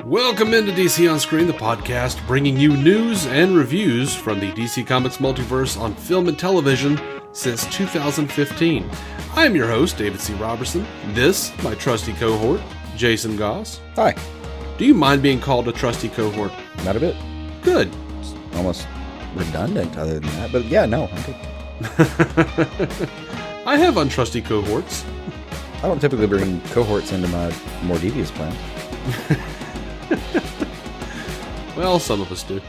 Welcome into DC On Screen, the podcast bringing you news and reviews from the DC Comics multiverse on film and television since 2015. I am your host, David C. Robertson. This, my trusty cohort, Jason Goss. Hi. Do you mind being called a trusty cohort? Not a bit. Good. It's almost redundant other than that, but yeah, no, I'm good. I have untrusty cohorts. I don't typically bring cohorts into my more devious plan. Well, some of us do.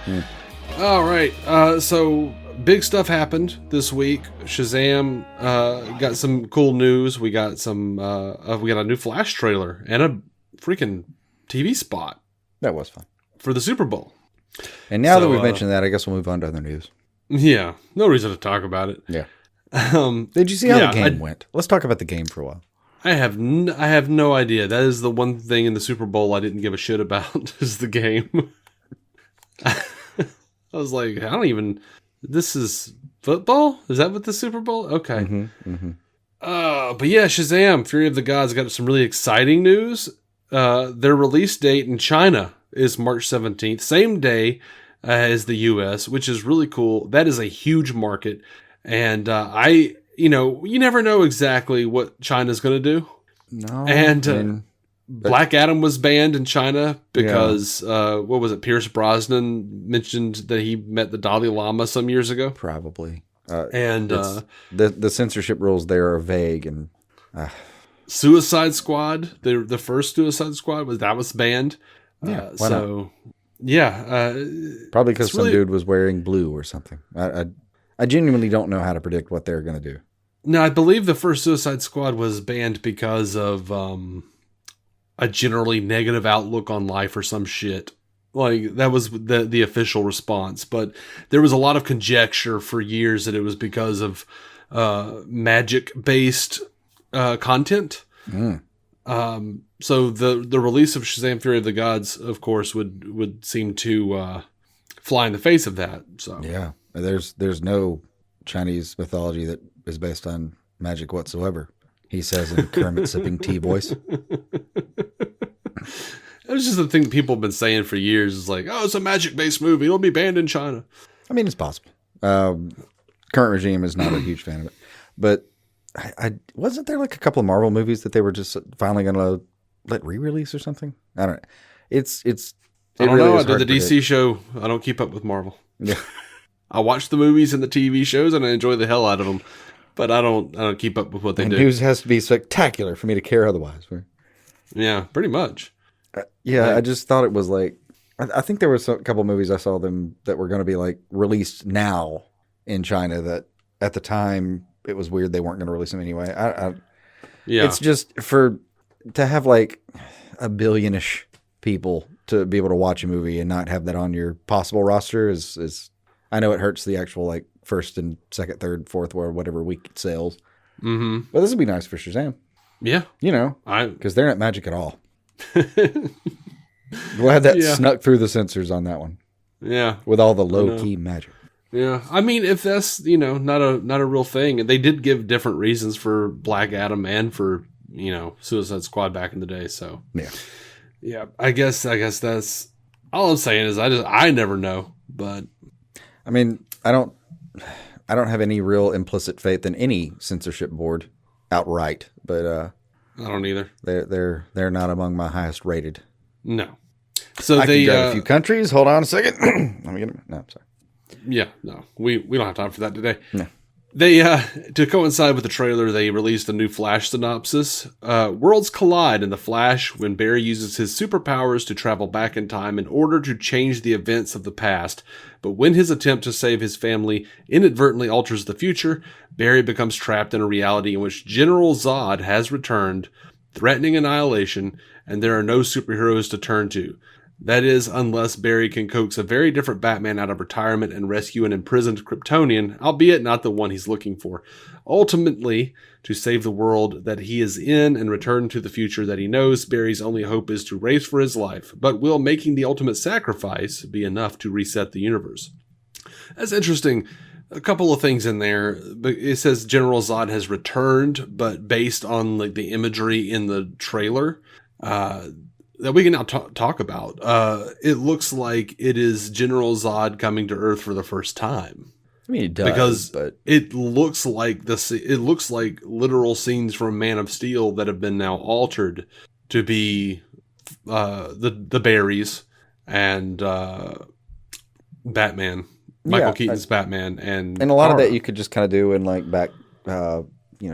All right. So big stuff happened this week. Shazam got some cool news. We got a new Flash trailer and a freaking TV spot. That was fun for the Super Bowl. And now that we've mentioned that, I guess we'll move on to other news. Yeah, no reason to talk about it. Yeah. Did you see how the game went? Let's talk about the game for a while. I have no idea. That is the one thing in the Super Bowl I didn't give a shit about is the game. I was like, this is football? Is that what the Super Bowl? Okay. But yeah, Shazam, Fury of the Gods got some really exciting news. Their release date in China is March 17th, same day as the US, which is really cool. That is a huge market. And you never know exactly what China's going to do. No. And Black Adam was banned in China because, what was it? Pierce Brosnan mentioned that he met the Dalai Lama some years ago. Probably. The censorship rules there are vague. And Suicide Squad, the first Suicide Squad, was banned. Yeah, why not? Probably because some dude was wearing blue or something. I genuinely don't know how to predict what they're going to do. No, I believe the first Suicide Squad was banned because of a generally negative outlook on life or some shit. Like, that was the official response. But there was a lot of conjecture for years that it was because of magic-based content. So the release of Shazam Fury of the Gods, of course, would seem to fly in the face of that. So yeah, there's no Chinese mythology that is based on magic whatsoever, he says in Kermit sipping tea voice. It was just the thing people have been saying for years. It's like, oh, it's a magic-based movie. It'll be banned in China. I mean, it's possible. Current regime is not a huge fan of it. But I wasn't there like a couple of Marvel movies that they were just finally going to let re-release or something? I don't know. I don't know. I did the DC show. I don't keep up with Marvel. Yeah. I watch the movies and the TV shows and I enjoy the hell out of them, but I don't keep up with what they do. News has to be spectacular for me to care otherwise. Yeah, pretty much. I just thought it was like, I think there was a couple of movies I saw them that were going to be like released now in China that at the time it was weird they weren't going to release them anyway. It's just to have like a billion-ish people to be able to watch a movie and not have that on your possible roster is I know it hurts the actual like first and second, third, fourth, or whatever week sales. Mm-hmm. But this would be nice for Shazam. Yeah. Because they're not magic at all. Glad that snuck through the censors on that one. Yeah. With all the low-key magic. Yeah. I mean, if that's, not a real thing, and they did give different reasons for Black Adam and for, Suicide Squad back in the day. So, yeah, I guess that's all I'm saying is I never know, but I mean, I don't have any real implicit faith in any censorship board outright, but I don't either. They're not among my highest rated. No. So I can go to a few countries. Hold on a second. Let me get them. No, I'm sorry. Yeah, no. We don't have time for that today. No. They to coincide with the trailer, they released a new Flash synopsis. Worlds collide in the Flash when Barry uses his superpowers to travel back in time in order to change the events of the past. But when his attempt to save his family inadvertently alters the future, Barry becomes trapped in a reality in which General Zod has returned, threatening annihilation, and there are no superheroes to turn to. That is, unless Barry can coax a very different Batman out of retirement and rescue an imprisoned Kryptonian, albeit not the one he's looking for. Ultimately, to save the world that he is in and return to the future that he knows, Barry's only hope is to race for his life. But will making the ultimate sacrifice be enough to reset the universe? That's interesting. A couple of things in there. It says General Zod has returned, but based on like the imagery in the trailer, that we can now talk about. It looks like it is General Zod coming to Earth for the first time. I mean, it does, because but it looks like it looks like literal scenes from Man of Steel that have been now altered to be the berries and Batman, Michael Keaton's Batman, and a lot of that you could just kind of do in like back,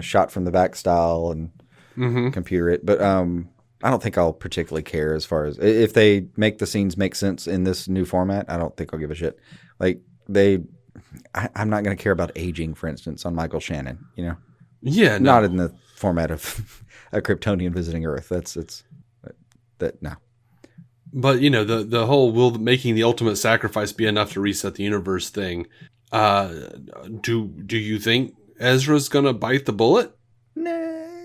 shot from the back style and computer it. But I don't think I'll particularly care as far as if they make the scenes make sense in this new format. I don't think I'll give a shit. Like I'm not going to care about aging, for instance, on Michael Shannon. Yeah, no. Not in the format of a Kryptonian visiting Earth. No. But the whole will making the ultimate sacrifice be enough to reset the universe thing. Do you think Ezra's going to bite the bullet? Nah,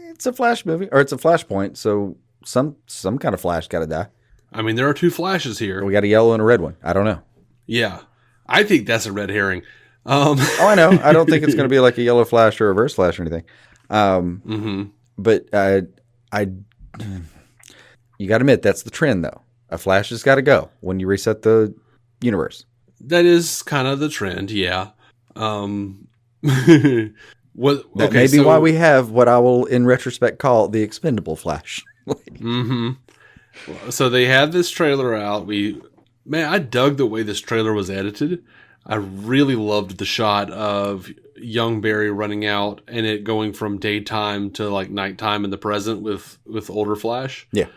it's a Flash movie, or it's a Flashpoint, so some kind of Flash got to die. I mean, there are two Flashes here. We got a yellow and a red one. I don't know. Yeah, I think that's a red herring. Oh, I know. I don't think it's going to be like a yellow Flash or a reverse Flash or anything. But you got to admit that's the trend, though. A Flash has got to go when you reset the universe. That is kind of the trend, yeah. That may be why we have what I will, in retrospect, call the expendable Flash. So they had this trailer out. I dug the way this trailer was edited. I really loved the shot of young Barry running out and it going from daytime to like nighttime in the present with older Flash. Yeah.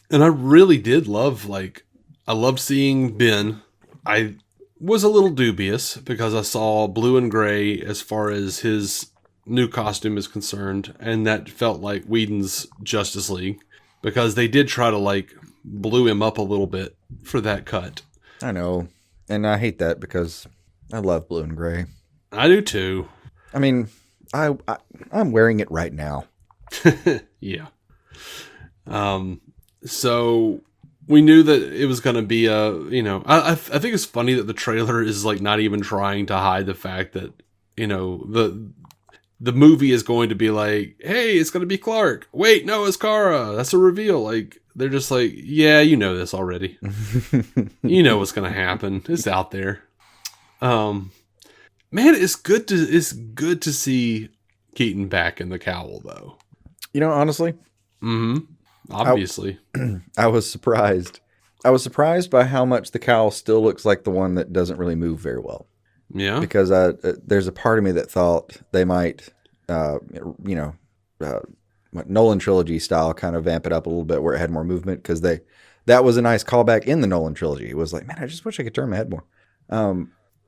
And I really did love, I loved seeing Ben. I was a little dubious because I saw blue and gray as far as his new costume is concerned. And that felt like Whedon's Justice League because they did try to blew him up a little bit for that cut. I know. And I hate that because I love blue and gray. I do too. I mean, I'm wearing it right now. Yeah. So we knew that it was going to be I think it's funny that the trailer is not even trying to hide the fact that, the movie is going to be like, hey, it's going to be Clark. Wait, no, it's Kara. That's a reveal. They're just yeah, you know this already. You know what's going to happen. It's out there. Man, it's good to see Keaton back in the cowl though. Honestly. Obviously. I was surprised. I was surprised by how much the cowl still looks like the one that doesn't really move very well. Yeah. Because there's a part of me that thought they might, Nolan trilogy style kind of vamp it up a little bit where it had more movement because that was a nice callback in the Nolan trilogy. It was like, man, I just wish I could turn my head more.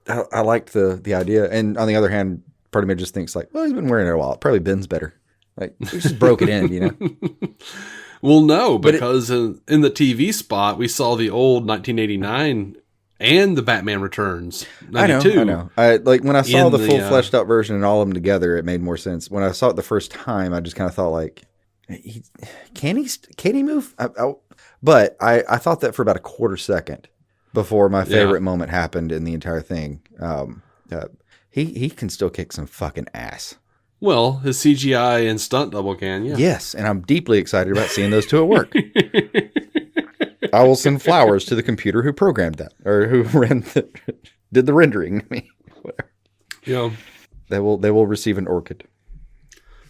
I liked the idea. And on the other hand, part of me just thinks well, he's been wearing it a while. Probably Ben's better. We just broke it in, Well, no, because in the TV spot, we saw the old 1989 and the Batman Returns 92. I know. When I saw the full fleshed out version and all of them together, it made more sense. When I saw it the first time, I just kind of thought can he move? But I thought that for about a quarter second before my favorite moment happened in the entire thing. He can still kick some fucking ass. Well, his CGI and stunt double can, yeah. Yes, and I'm deeply excited about seeing those two at work. I will send flowers to the computer who programmed that, or who did the rendering. Whatever. Yeah. They will receive an orchid.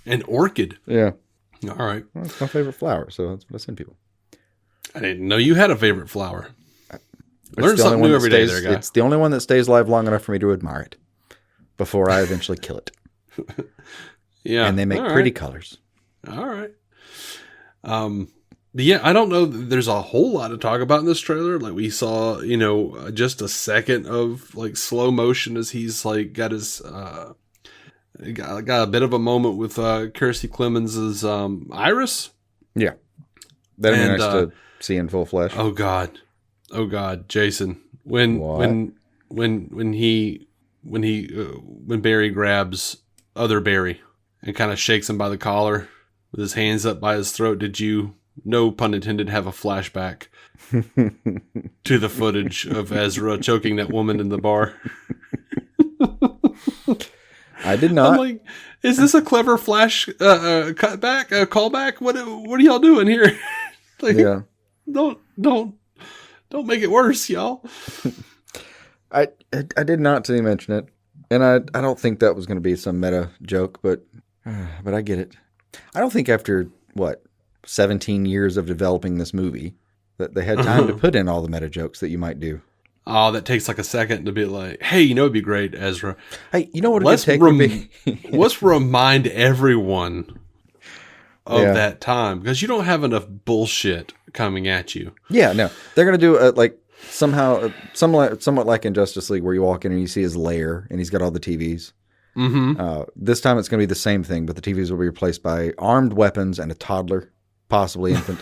An orchid? Yeah. All right. Well, it's my favorite flower, so that's what I send people. I didn't know you had a favorite flower. Learn something new every day there, guy. It's the only one that stays alive long enough for me to admire it before I eventually kill it. Yeah. And they make pretty colors. All right. But yeah, I don't know. There's a whole lot to talk about in this trailer. We saw, just a second of slow motion as he's got his, got a bit of a moment with Kirstie Clemens' Iris. Yeah. That'd be nice to see in full flesh. Oh God, Jason. When Barry grabs other Barry and kind of shakes him by the collar with his hands up by his throat, did you, no pun intended, have a flashback to the footage of Ezra choking that woman in the bar? I did not. I'm is this a clever flash callback? What are y'all doing here? Like, Yeah. don't make it worse, y'all. I did not see you mention it, and I don't think that was going to be some meta joke, but I get it. I don't think after 17 years of developing this movie that they had time to put in all the meta jokes that you might do. Oh, that takes like a second to be like, hey, it'd be great, Ezra. Hey, you know what a good take would be? Let's remind everyone of that time, because you don't have enough bullshit coming at you. Yeah, no, they're gonna do somewhat like in Justice League, where you walk in and you see his lair and he's got all the TVs. Mm-hmm. This time it's gonna be the same thing, but the TVs will be replaced by armed weapons and a toddler, possibly infant,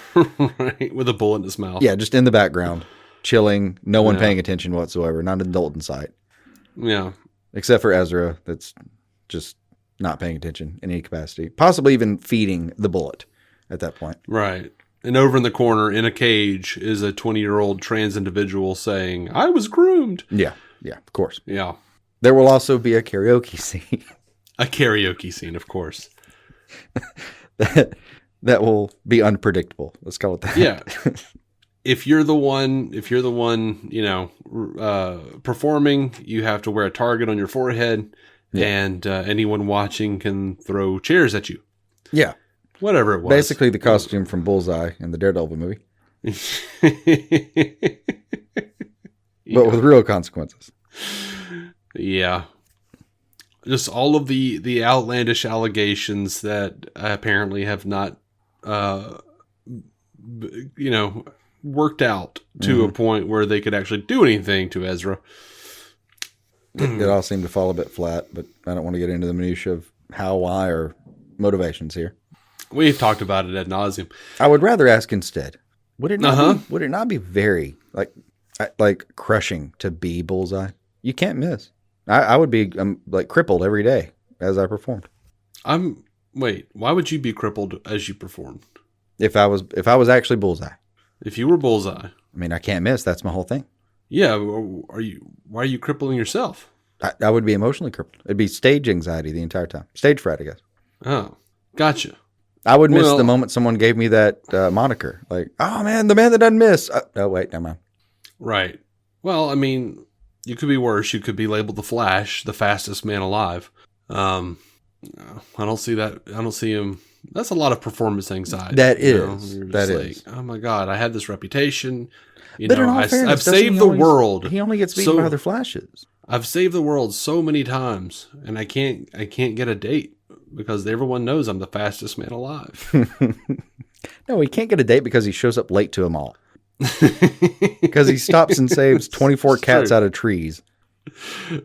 right, with a bullet in his mouth. Yeah, just in the background, chilling, no one paying attention whatsoever, not an adult in sight. Yeah, except for Ezra, that's just not paying attention in any capacity, possibly even feeding the bullet at that point. Right. And over in the corner, in a cage, is a 20-year-old trans individual saying, I was groomed. Yeah, of course. Yeah. There will also be a karaoke scene. A karaoke scene, of course. that will be unpredictable. Let's call it that. Yeah. If you're the one, performing, you have to wear a target on your forehead, and anyone watching can throw chairs at you. Yeah. Whatever it was. Basically the costume from Bullseye in the Daredevil movie. But with real consequences. Yeah. Just all of the outlandish allegations that apparently have not, worked out to a point where they could actually do anything to Ezra. It all seemed to fall a bit flat, but I don't want to get into the minutia of how, why, or motivations here. We've talked about it ad nauseum. I would rather ask instead, would it not be very like crushing to be Bullseye? You can't miss. I would be crippled every day as I performed. Wait, why would you be crippled as you performed? If I was actually Bullseye. If you were Bullseye. I mean, I can't miss. That's my whole thing. Yeah. Why are you crippling yourself? I would be emotionally crippled. It'd be stage anxiety the entire time. Stage fright, I guess. Oh, gotcha. I would miss the moment someone gave me that moniker. Like, oh man, the man that doesn't miss. Oh, wait, never mind. Right. Well, I mean, you could be worse. You could be labeled the Flash, the fastest man alive. I don't see that. I don't see him. That's a lot of performance anxiety. That is. Oh my God, I had this reputation. But in all fairness, I've saved the world. He only gets beaten by other Flashes. I've saved the world so many times, and I can't get a date because everyone knows I'm the fastest man alive. No, he can't get a date because he shows up late to them all. Because he stops and saves 24 cats out of trees.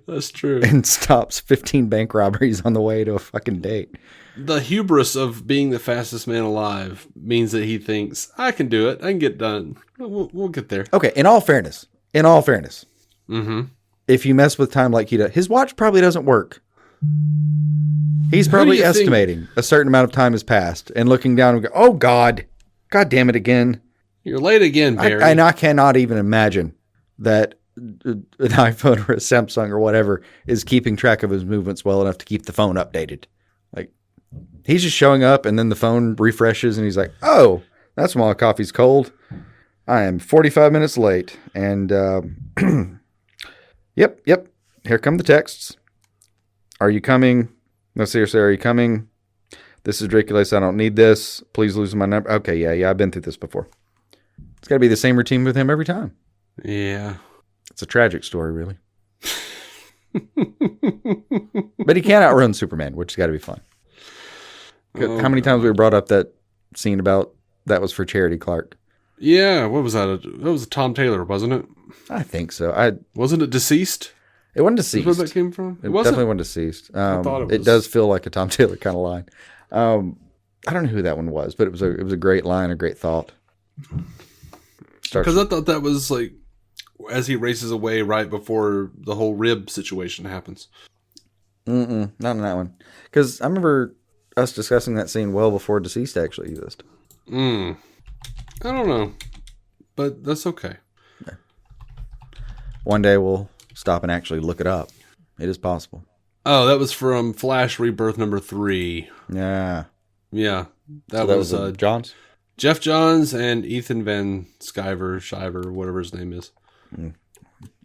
That's true. And stops 15 bank robberies on the way to a fucking date. The hubris of being the fastest man alive means that he thinks, I can do it. I can get done. We'll get there. Okay, in all fairness, mm-hmm. If you mess with time like he does, his watch probably doesn't work. He's probably estimating a certain amount of time has passed and looking down and go, oh God damn it again. You're late again, Barry. I cannot even imagine that an iPhone or a Samsung or whatever is keeping track of his movements well enough to keep the phone updated. Like, he's just showing up and then the phone refreshes and he's like, oh, that's why coffee's cold. I am 45 minutes late. And, yep. Here come the texts. Are you coming? No, seriously, are you coming? This is ridiculous. I don't need this. Please lose my number. Okay, yeah, I've been through this before. It's got to be the same routine with him every time. Yeah. It's a tragic story, really. But he can't outrun Superman, which has got to be fun. How many times we brought up that scene about that was for Charity Clark? Yeah, what was that? That was Tom Taylor, wasn't it? I think so. Wasn't it Deceased? It wasn't Deceased. Where that came from? It definitely wasn't Deceased. I thought it was. It does feel like a Tom Taylor kind of line. I don't know who that one was, but it was a great line, a great thought. Because I thought that was like as he races away right before the whole rib situation happens. Not in that one. Because I remember us discussing that scene well before Deceased actually existed. I don't know, but that's okay. Yeah. One day we'll stop and actually look it up. It is possible. Oh, that was from Flash Rebirth number 3. Yeah. Yeah. That was John's? Jeff Johns and Ethan Van Shiver, whatever his name is.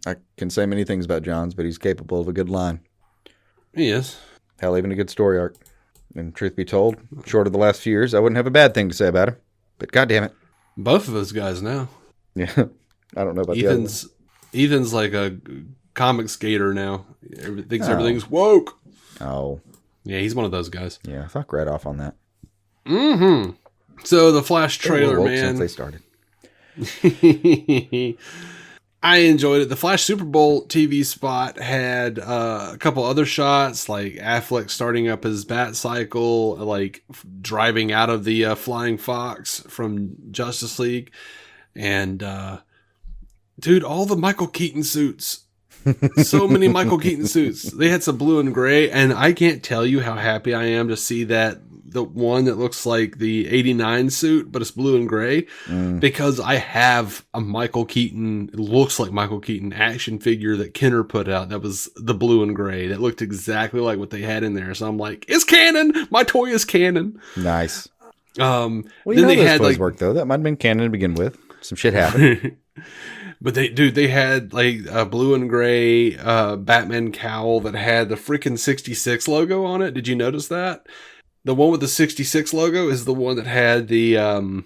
I can say many things about Johns, but he's capable of a good line. He is. Hell, even a good story arc. And truth be told, short of the last few years, I wouldn't have a bad thing to say about him. But goddamn it. Both of those guys now. Yeah. I don't know about Ethan's like a comic skater now. Everything's woke. Oh. Yeah, he's one of those guys. Yeah, fuck right off on that. Mm-hmm. So the Flash trailer, man. Since they started. I enjoyed it. The Flash Super Bowl TV spot had a couple other shots, like Affleck starting up his bat cycle, like driving out of the Flying Fox from Justice League. And, dude, all the Michael Keaton suits. So many Michael Keaton suits. They had some blue and gray, and I can't tell you how happy I am to see that the one that looks like the 89 suit, but it's blue and gray, because I have a Michael Keaton, it looks like Michael Keaton action figure that Kenner put out that was the blue and gray that looked exactly like what they had in there. So I'm like, it's canon. My toy is canon. Nice. Well, then they had toys work though. That might have been canon to begin with. Some shit happened. But they had like a blue and gray Batman cowl that had the freaking 66 logo on it. Did you notice that? The one with the 66 logo is the one that had the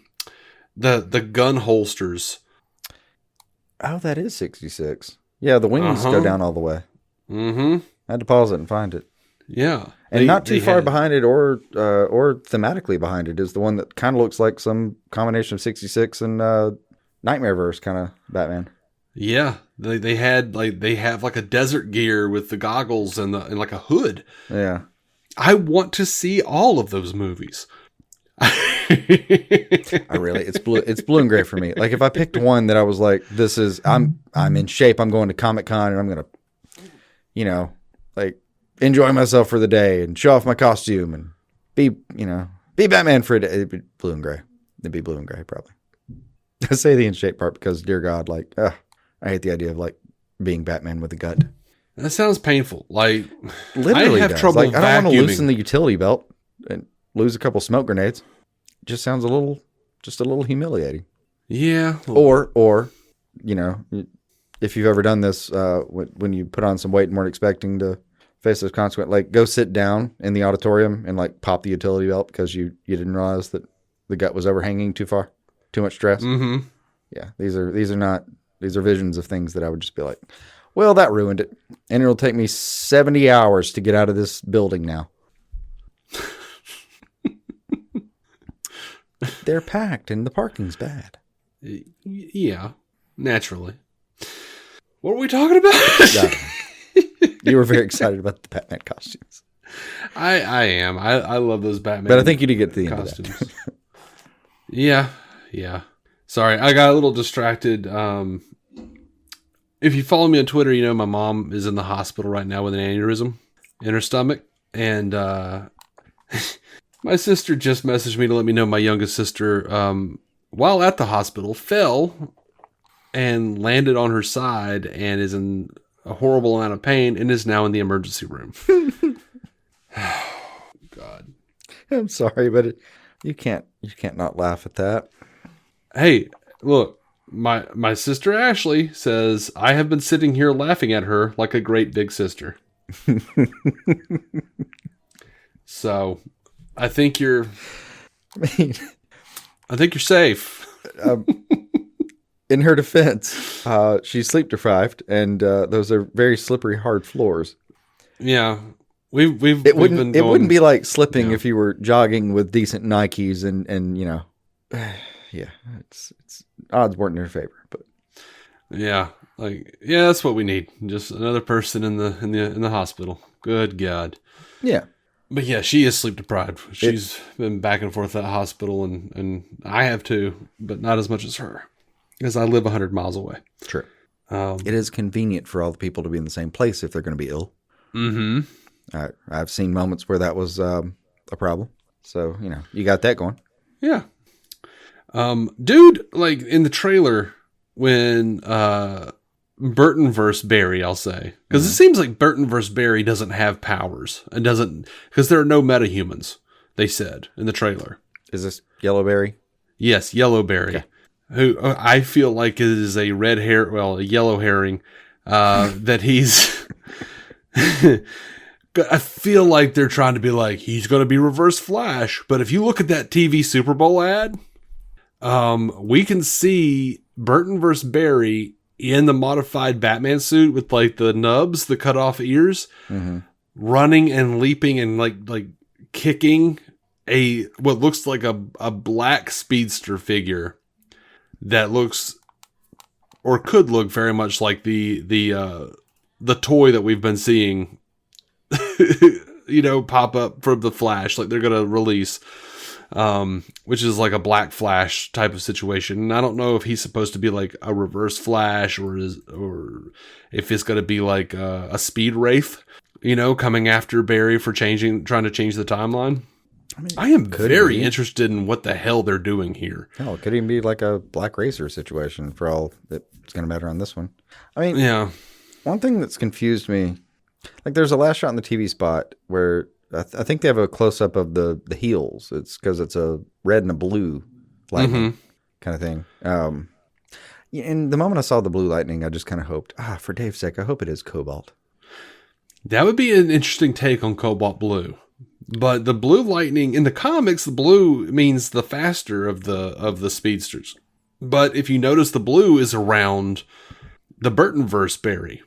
gun holsters. Oh, that is 66. Yeah, the wings go down all the way. Mm-hmm. I had to pause it and find it. Yeah. And not too far behind it or thematically behind it is the one that kind of looks like some combination of 66 and Nightmareverse kind of Batman. Yeah. They have like a desert gear with the goggles and like a hood. Yeah. I want to see all of those movies. It's blue and gray for me. Like if I picked one that I was like, I'm in shape, I'm going to Comic-Con and I'm going to, like enjoy myself for the day and show off my costume and be Batman for a day. It'd be blue and gray. It'd be blue and gray probably. I say the in shape part because dear God, like, I hate the idea of like being Batman with a gut. That sounds painful. Like, literally, I have trouble. Like, I don't want to loosen the utility belt and lose a couple smoke grenades. It just sounds a little humiliating. Yeah. Or, if you've ever done this, when you put on some weight and weren't expecting to face those consequences, like go sit down in the auditorium and like pop the utility belt because you didn't realize that the gut was overhanging too far, too much stress. Mm-hmm. Yeah, these are visions of things that I would just be like, well, that ruined it. And it'll take me 70 hours to get out of this building now. They're packed and the parking's bad. Yeah, naturally. What are we talking about? You were very excited about the Batman costumes. I am. I love those Batman But I think you did get to the costumes. end of that. Yeah. Sorry, I got a little distracted. If you follow me on Twitter, you know my mom is in the hospital right now with an aneurysm in her stomach. And my sister just messaged me to let me know my youngest sister, while at the hospital, fell and landed on her side and is in a horrible amount of pain and is now in the emergency room. God. I'm sorry, but you can't not laugh at that. Hey, look. My sister Ashley says, I have been sitting here laughing at her like a great big sister. So I think you're safe. In her defense, she's sleep deprived and those are very slippery, hard floors. Yeah. It wouldn't be like slipping if you were jogging with decent Nikes and yeah, it's odds weren't in her favor, but that's what we need. Just another person in the hospital. Good God. Yeah. But yeah, she is sleep deprived. She's been back and forth at the hospital and I have too, but not as much as her because I live 100 miles away. True. It is convenient for all the people to be in the same place if they're going to be ill. Mm-hmm. I've seen moments where that was a problem. So, you got that going. Yeah. Dude, like in the trailer when Burtonverse Barry, I'll say, because it seems like Burtonverse Barry doesn't have powers and doesn't, because there are no metahumans, they said in the trailer. Is this Yellow Barry? Yes, Yellowberry. Okay. Who I feel like is a a yellow herring. That he's. I feel like they're trying to be like, he's going to be Reverse Flash. But if you look at that TV Super Bowl ad, we can see Burton versus Barry in the modified Batman suit with like the nubs, the cut off ears, running and leaping and like kicking what looks like a black speedster figure that looks or could look very much like the toy that we've been seeing pop up from the Flash, like they're gonna release, which is like a Black Flash type of situation. And I don't know if he's supposed to be like a Reverse Flash or if it's gonna be like a Speed Wraith, coming after Barry for trying to change the timeline. I am very interested in what the hell they're doing here. Hell, it could even be like a Black Racer situation for all that's going to matter on this one. I mean, yeah. One thing that's confused me, like there's a last shot in the TV spot where I think they have a close-up of the heels. It's because it's a red and a blue lightning kind of thing. And the moment I saw the blue lightning, I just kind of hoped, for Dave's sake, I hope it is Cobalt. That would be an interesting take on Cobalt Blue. But the blue lightning in the comics, the blue means the faster of the speedsters. But if you notice, the blue is around the Burtonverse Barry.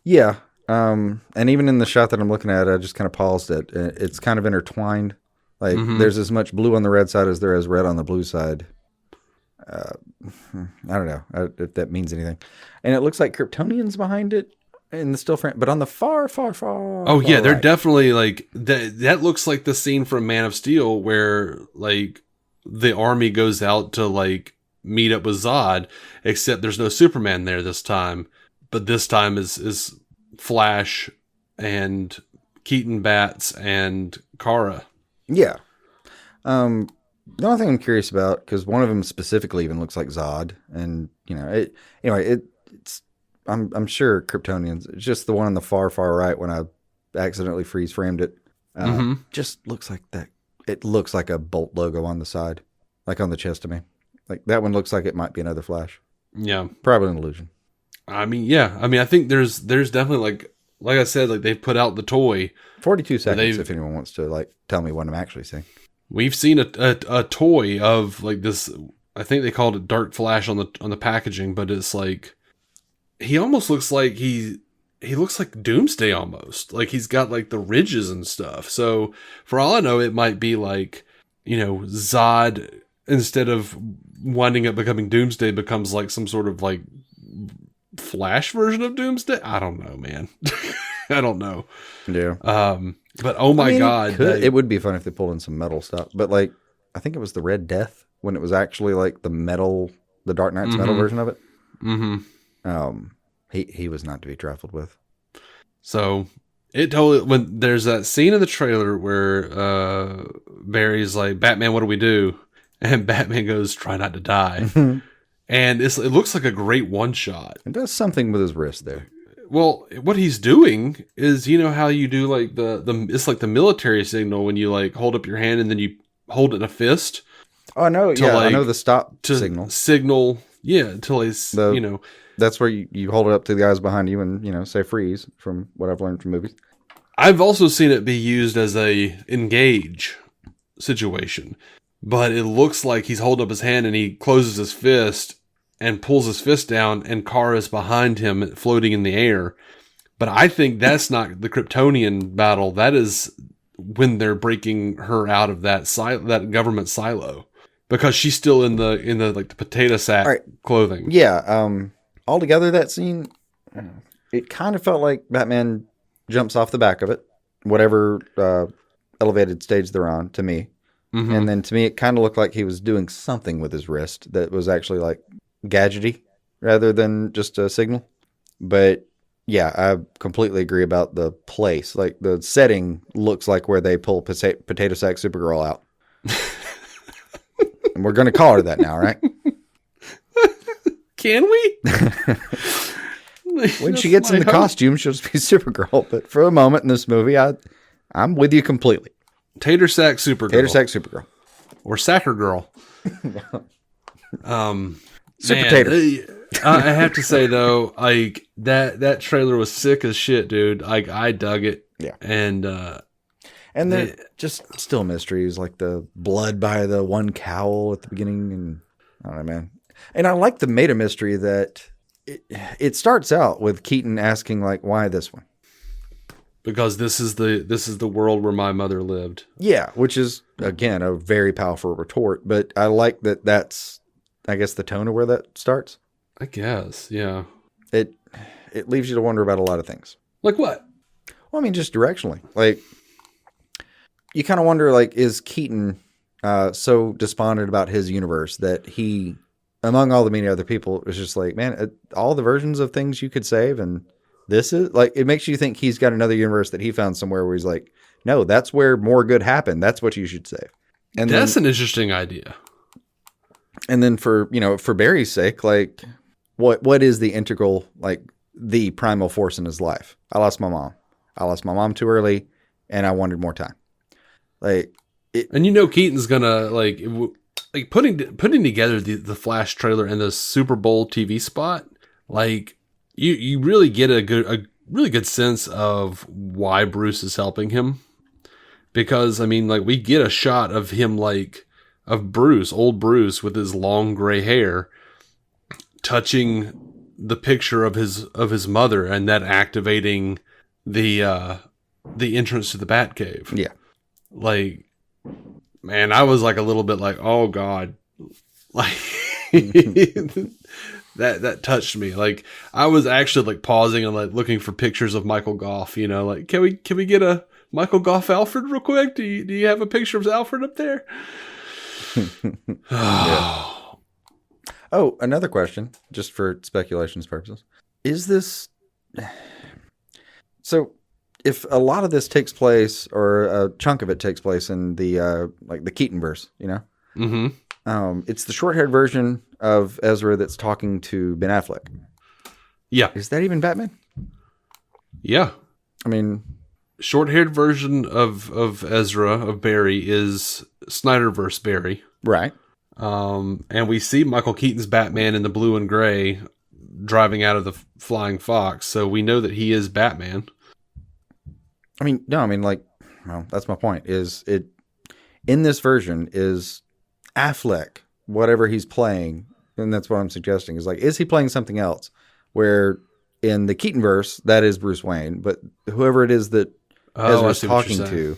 Yeah. And even in the shot that I'm looking at, I just kind of paused it. It's kind of intertwined. Like there's as much blue on the red side as there is red on the blue side. I don't know if that means anything. And it looks like Kryptonians behind it in the still frame, but on the far. Oh yeah, they're definitely like that. That looks like the scene from Man of Steel where like the army goes out to like meet up with Zod, except there's no Superman there this time. But this time is Flash and Keaton Bats and Kara. Yeah. The only thing I'm curious about, because one of them specifically even looks like Zod, and I'm sure Kryptonians. It's just the one on the far right when I accidentally freeze framed it. Just looks like that. It looks like a Bolt logo on the side, like on the chest to me. Like that one looks like it might be another Flash. Yeah, probably an illusion. I mean, yeah. I mean, I think there's definitely like I said, like they've put out the toy. 42 seconds if anyone wants to like tell me what I'm actually seeing. We've seen a toy of like this. I think they called it Dark Flash on the packaging, but it's like he almost looks like he looks like Doomsday almost. Like he's got like the ridges and stuff. So for all I know, it might be like Zod instead of winding up becoming Doomsday becomes like some sort of like Flash version of Doomsday. I don't know, man. I don't know. Yeah. But oh my God. It would be fun if they pulled in some metal stuff. But like, I think it was the Red Death when it was actually like the Dark Knight's metal version of it. He was not to be trifled with. So it totally, when there's that scene in the trailer where Barry's like, Batman, what do we do? And Batman goes, try not to die. And it looks like a great one shot. It does something with his wrist there. Well, what he's doing is, how you do like it's like the military signal when you like hold up your hand and then you hold it in a fist. Oh, no. Yeah, I know the stop signal. Yeah, until That's where you hold it up to the guys behind you and, say freeze from what I've learned from movies. I've also seen it be used as a engage situation. But it looks like he's holding up his hand and he closes his fist and pulls his fist down and Kara's behind him floating in the air. But I think that's not the Kryptonian battle. That is when they're breaking her out of that government silo. Because she's still in the like the potato sack clothing. Yeah. Altogether that scene, it kind of felt like Batman jumps off the back of it, whatever elevated stage they're on, to me. And then to me, it kind of looked like he was doing something with his wrist that was actually like gadgety rather than just a signal. But yeah, I completely agree about the place. Like the setting looks like where they pull Potato Sack Supergirl out. And we're going to call her that now, right? Can we? When she gets into costume, she'll just be Supergirl. But for a moment in this movie, I'm with you completely. Tater Sack Supergirl. Tater Sack Supergirl. Or Sacker Girl. Super Man, tater. I have to say though, like that trailer was sick as shit, dude. Like I dug it. Yeah. And And they're just still mysteries, like the blood by the one cowl at the beginning, and I don't know, man. And I like the meta mystery that it starts out with Keaton asking, like, why this one? because this is the world where my mother lived. Yeah, which is again a very powerful retort, but I like that. That's, I guess, the tone of where that starts. I guess, yeah. It leaves you to wonder about a lot of things. Like what? Well, I mean, just directionally, like you kind of wonder, like, is Keaton so despondent about his universe that he, among all the many other people, was just like, man, all the versions of things you could save, and this is like, it makes you think he's got another universe that he found somewhere where he's like, no, that's where more good happened. That's what you should save. And that's an interesting idea. And then for Barry's sake, like, what is the integral, like, the primal force in his life? I lost my mom. I lost my mom too early, and I wanted more time. Like, and Keaton's gonna like putting together the Flash trailer and the Super Bowl TV spot. Like you really get a really good sense of why Bruce is helping him, because I mean, like, we get a shot of him, like, of Bruce, old Bruce with his long gray hair, touching the picture of his mother, and that activating the entrance to the Batcave. Yeah. Like, man, I was like a little bit like, oh God, like that touched me. Like, I was actually like pausing and like looking for pictures of Michael Goff. Like, can we get a Michael Goff Alfred real quick? Do you have a picture of Alfred up there? Yeah. Oh, another question, just for speculations purposes. Is this so? If a lot of this takes place, or a chunk of it takes place in the like the Keatonverse, it's the short-haired version of Ezra that's talking to Ben Affleck. Yeah, is that even Batman? Yeah, I mean, short-haired version of Ezra, of Barry, is Snyderverse Barry, right? And we see Michael Keaton's Batman in the blue and gray driving out of the Flying Fox, so we know that he is Batman. I mean, no, I mean, like, well, that's my point. Is it in this version, is Affleck whatever he's playing, and that's what I'm suggesting, is like, is he playing something else? Where in the Keatonverse, that is Bruce Wayne, but whoever it is that Ezra's talking to.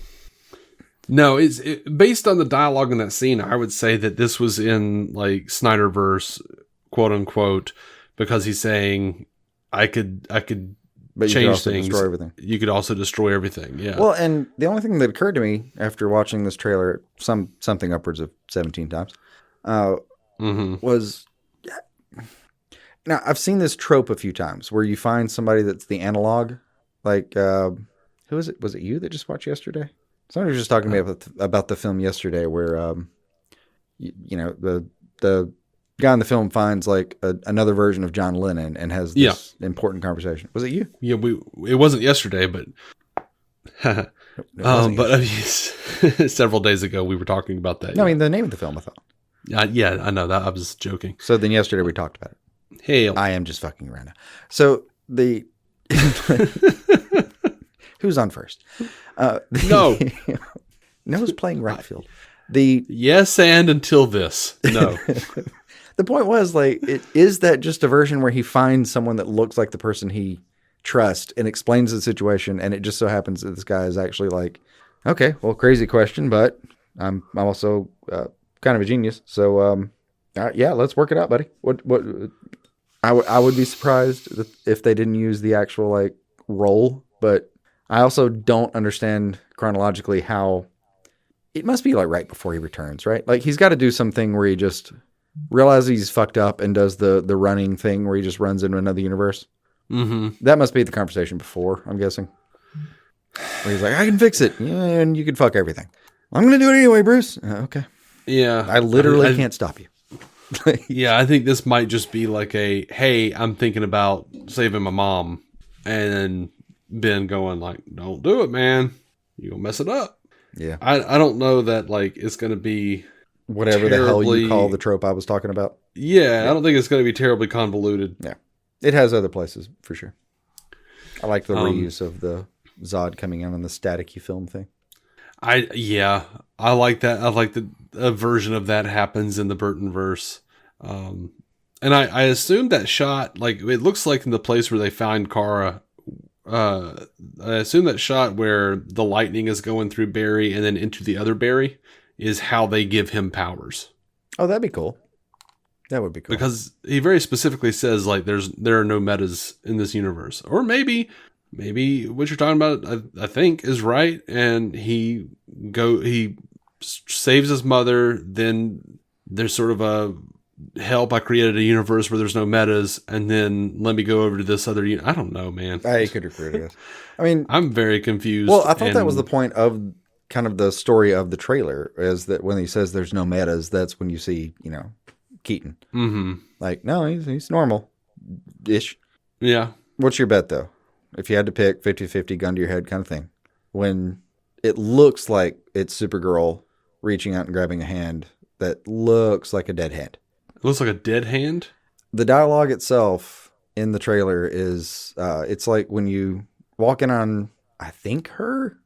No, it's based on the dialogue in that scene. I would say that this was in like Snyderverse, quote unquote, because he's saying, I could but change things. Destroy everything. You could also destroy everything. Yeah. Well, and the only thing that occurred to me after watching this trailer something upwards of 17 times was, now I've seen this trope a few times where you find somebody that's the analog. Like, who is it? Was it you that just watched yesterday? Somebody was just talking to me about the film yesterday, where the guy in the film finds like another version of John Lennon and has this important conversation. Was it you? Yeah, it wasn't yesterday, but several days ago we were talking about that. No, I mean the name of the film, I thought. Yeah, I know that. I was joking. So then yesterday we talked about it. Hey, I am just fucking around now. So who's on first? No. Noah's playing right field. Yes, and until this. No. The point was, like, is that just a version where he finds someone that looks like the person he trusts and explains the situation, and it just so happens that this guy is actually like, okay, well, crazy question, but I'm also kind of a genius, so yeah, let's work it out, buddy. What I would be surprised if they didn't use the actual like role, but I also don't understand chronologically how it must be like right before he returns, right? Like he's got to do something where he just realizes he's fucked up and does the running thing where he just runs into another universe. Mm-hmm. That must be the conversation before, I'm guessing. Where he's like, I can fix it, and you can fuck everything. I'm going to do it anyway, Bruce. Okay. Yeah. I literally can't stop you. Yeah, I think this might just be like hey, I'm thinking about saving my mom. And then Ben going like, don't do it, man. You're going to mess it up. Yeah. I don't know that like it's going to be whatever the hell you call the trope I was talking about. Yeah, I don't think it's going to be terribly convoluted. Yeah. It has other places, for sure. I like the reuse of the Zod coming in on the staticky film thing. I like that. I like that a version of that happens in the Burtonverse. And I assume that shot, like, it looks like in the place where they find Kara, I assume that shot where the lightning is going through Barry and then into the other Barry is how they give him powers. Oh, that'd be cool. That would be cool. Because he very specifically says, like, there are no metas in this universe. Or maybe what you're talking about, I think, is right. And he saves his mother. Then there's sort of a help. I created a universe where there's no metas. And then let me go over to this other. I don't know, man. I could agree with this. I mean, I'm very confused. Well, I thought that was the point of kind of the story of the trailer, is that when he says there's no metas, that's when you see, Keaton. Mm-hmm. Like, no, he's normal-ish. Yeah. What's your bet, though? If you had to pick 50-50, gun to your head kind of thing. When it looks like it's Supergirl reaching out and grabbing a hand that looks like a dead hand. It looks like a dead hand? The dialogue itself in the trailer is, it's like when you walk in on, I think, her.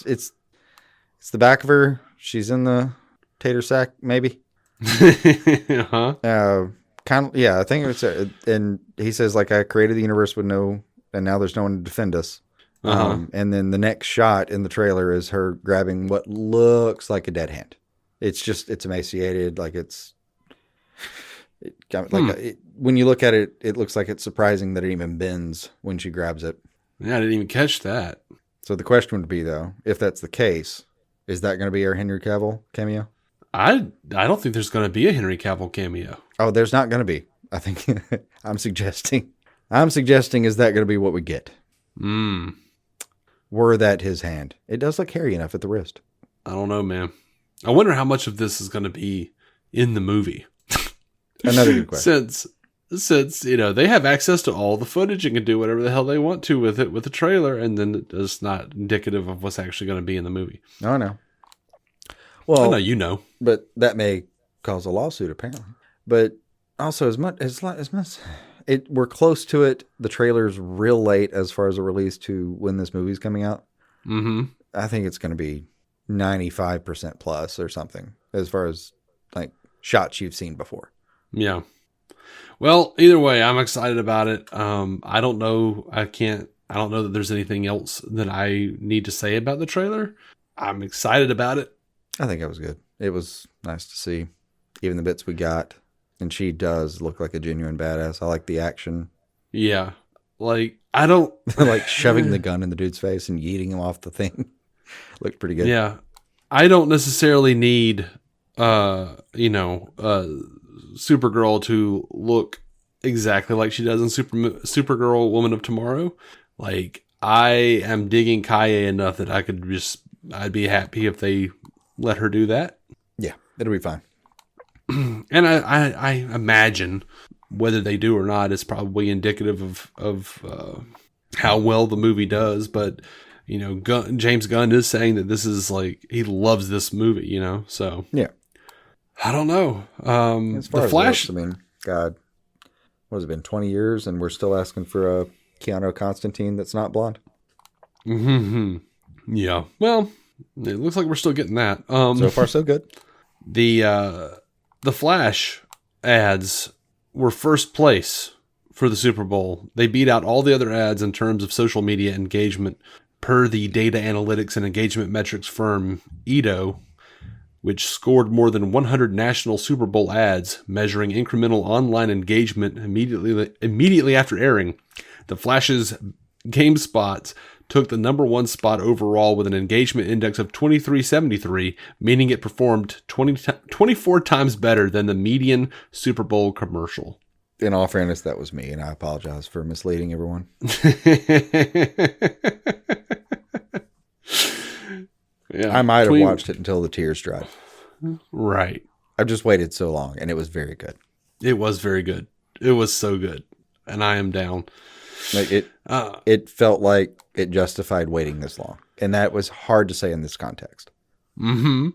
It's the back of her. She's in the tater sack, maybe. Uh-huh. Kind of, yeah, I think it's, and he says, like, I created the universe with no, and now there's no one to defend us. Uh-huh. And then the next shot in the trailer is her grabbing what looks like a dead hand. It's emaciated, like when you look at it, it looks like it's surprising that it even bends when she grabs it. Yeah, I didn't even catch that. So the question would be, though, if that's the case, is that going to be our Henry Cavill cameo? I don't think there's going to be a Henry Cavill cameo. Oh, there's not going to be. I think I'm suggesting is that going to be what we get? Were that his hand? It does look hairy enough at the wrist. I don't know, man. I wonder how much of this is going to be in the movie. Another good question. Since they have access to all the footage and can do whatever the hell they want to with it with the trailer, and then it's not indicative of what's actually going to be in the movie. No, I know. Well, I know, but that may cause a lawsuit, apparently. But also, as much we're close to it. The trailer's real late as far as a release to when this movie's coming out. Mm-hmm. I think it's going to be 95% plus or something as far as like shots you've seen before. Yeah. Well, either way, I'm excited about it. I don't know. I don't know that there's anything else that I need to say about the trailer. I'm excited about it. I think it was good. It was nice to see even the bits we got. And she does look like a genuine badass. I like the action. Yeah. Like, I don't... like shoving the gun in the dude's face and yeeting him off the thing. Looked pretty good. Yeah. I don't necessarily need, Supergirl to look exactly like she does in Supergirl Woman of Tomorrow. Like, I am digging Kaye enough that I'd be happy if they let her do that. Yeah, it'll be fine. And I imagine whether they do or not is probably indicative of how well the movie does. But, James Gunn is saying that this is like, he loves this movie, so. Yeah. I don't know. As far the as Flash. Looks, God, what has it been, 20 years, and we're still asking for a Keanu Constantine that's not blonde? Mm-hmm. Yeah. Well, it looks like we're still getting that. So far, so good. The Flash ads were first place for the Super Bowl. They beat out all the other ads in terms of social media engagement per the data analytics and engagement metrics firm Edo, which scored more than 100 national Super Bowl ads, measuring incremental online engagement immediately after airing. The Flash's game spots took the number one spot overall with an engagement index of 2373, meaning it performed 24 times better than the median Super Bowl commercial. In all fairness, that was me, and I apologize for misleading everyone. Yeah, I might have watched it until the tears dried. Right. I've just waited so long, and it was very good. It was very good. It was so good, and I am down. Like it felt like it justified waiting this long, and that was hard to say in this context. Mm-hmm.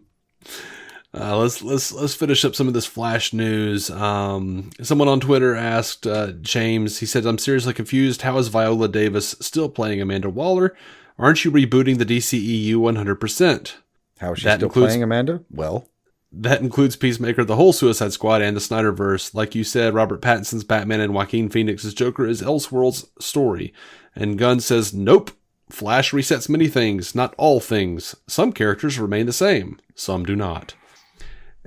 Let's finish up some of this Flash news. Someone on Twitter asked James. He said, "I'm seriously confused. How is Viola Davis still playing Amanda Waller? Aren't you rebooting the DCEU 100%? How is she still playing Amanda? Well, that includes Peacemaker, the whole Suicide Squad, and the Snyderverse. Like you said, Robert Pattinson's Batman and Joaquin Phoenix's Joker is Elseworlds' story." And Gunn says, "Nope. Flash resets many things, not all things. Some characters remain the same. Some do not."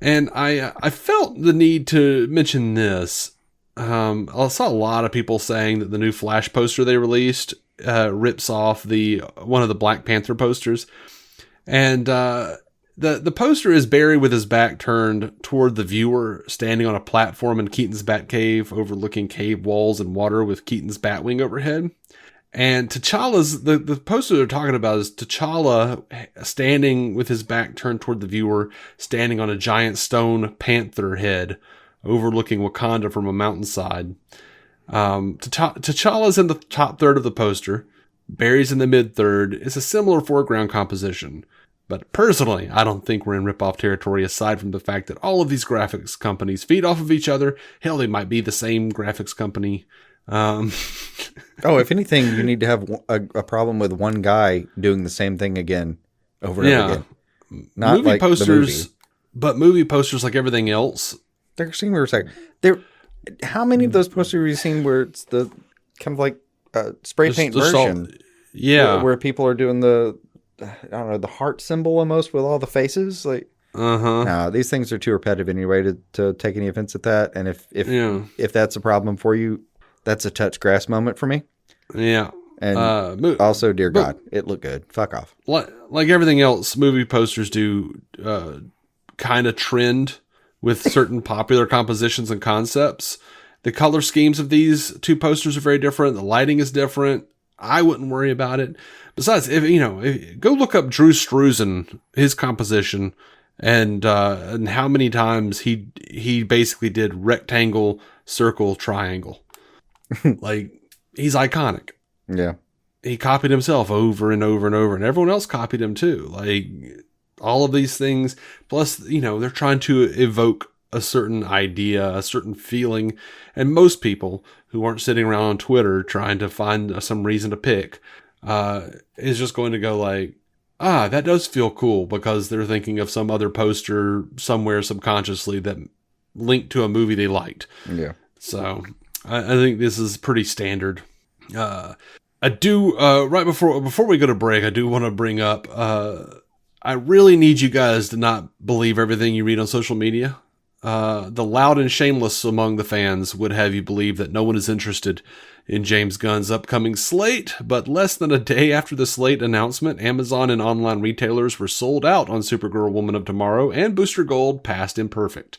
And I felt the need to mention this. I saw a lot of people saying that the new Flash poster they released rips off one of the Black Panther posters. And the poster is Barry with his back turned toward the viewer, standing on a platform in Keaton's Batcave, overlooking cave walls and water with Keaton's Batwing overhead. And T'Challa's, the poster they're talking about is T'Challa standing with his back turned toward the viewer, standing on a giant stone panther head, overlooking Wakanda from a mountainside. T'Challa's in the top third of the poster. Barry's in the mid third. It's a similar foreground composition. But personally, I don't think we're in rip-off territory, aside from the fact that all of these graphics companies feed off of each other. Hell, they might be the same graphics company. if anything, you need to have a problem with one guy doing the same thing again over and over again. Not movie like posters, the movie. But movie posters, like everything else. They're seeing we were saying there. How many of those posters have you seen where it's the kind of like spray paint version? Where people are doing the, I don't know, the heart symbol almost with all the faces. Like, no, these things are too repetitive anyway to take any offense at that. And if that's a problem for you, that's a touch grass moment for me. Yeah. And also, dear God, it looked good. Fuck off. Like everything else, movie posters do kind of trend with certain popular compositions and concepts. The color schemes of these two posters are very different. The lighting is different. I wouldn't worry about it. Besides, go look up Drew Struzan, his composition, and how many times he basically did rectangle, circle, triangle. Like, he's iconic. Yeah. He copied himself over and over and over, and everyone else copied him too. Like, all of these things, plus, they're trying to evoke a certain idea, a certain feeling, and most people who aren't sitting around on Twitter trying to find some reason to pick, is just going to go like, that does feel cool, because they're thinking of some other poster somewhere subconsciously that linked to a movie they liked. Yeah. So I think this is pretty standard. I do, right before we go to break, I do want to bring up, I really need you guys to not believe everything you read on social media. The loud and shameless among the fans would have you believe that no one is interested in James Gunn's upcoming slate, but less than a day after the slate announcement, Amazon and online retailers were sold out on Supergirl Woman of Tomorrow and Booster Gold Past Imperfect.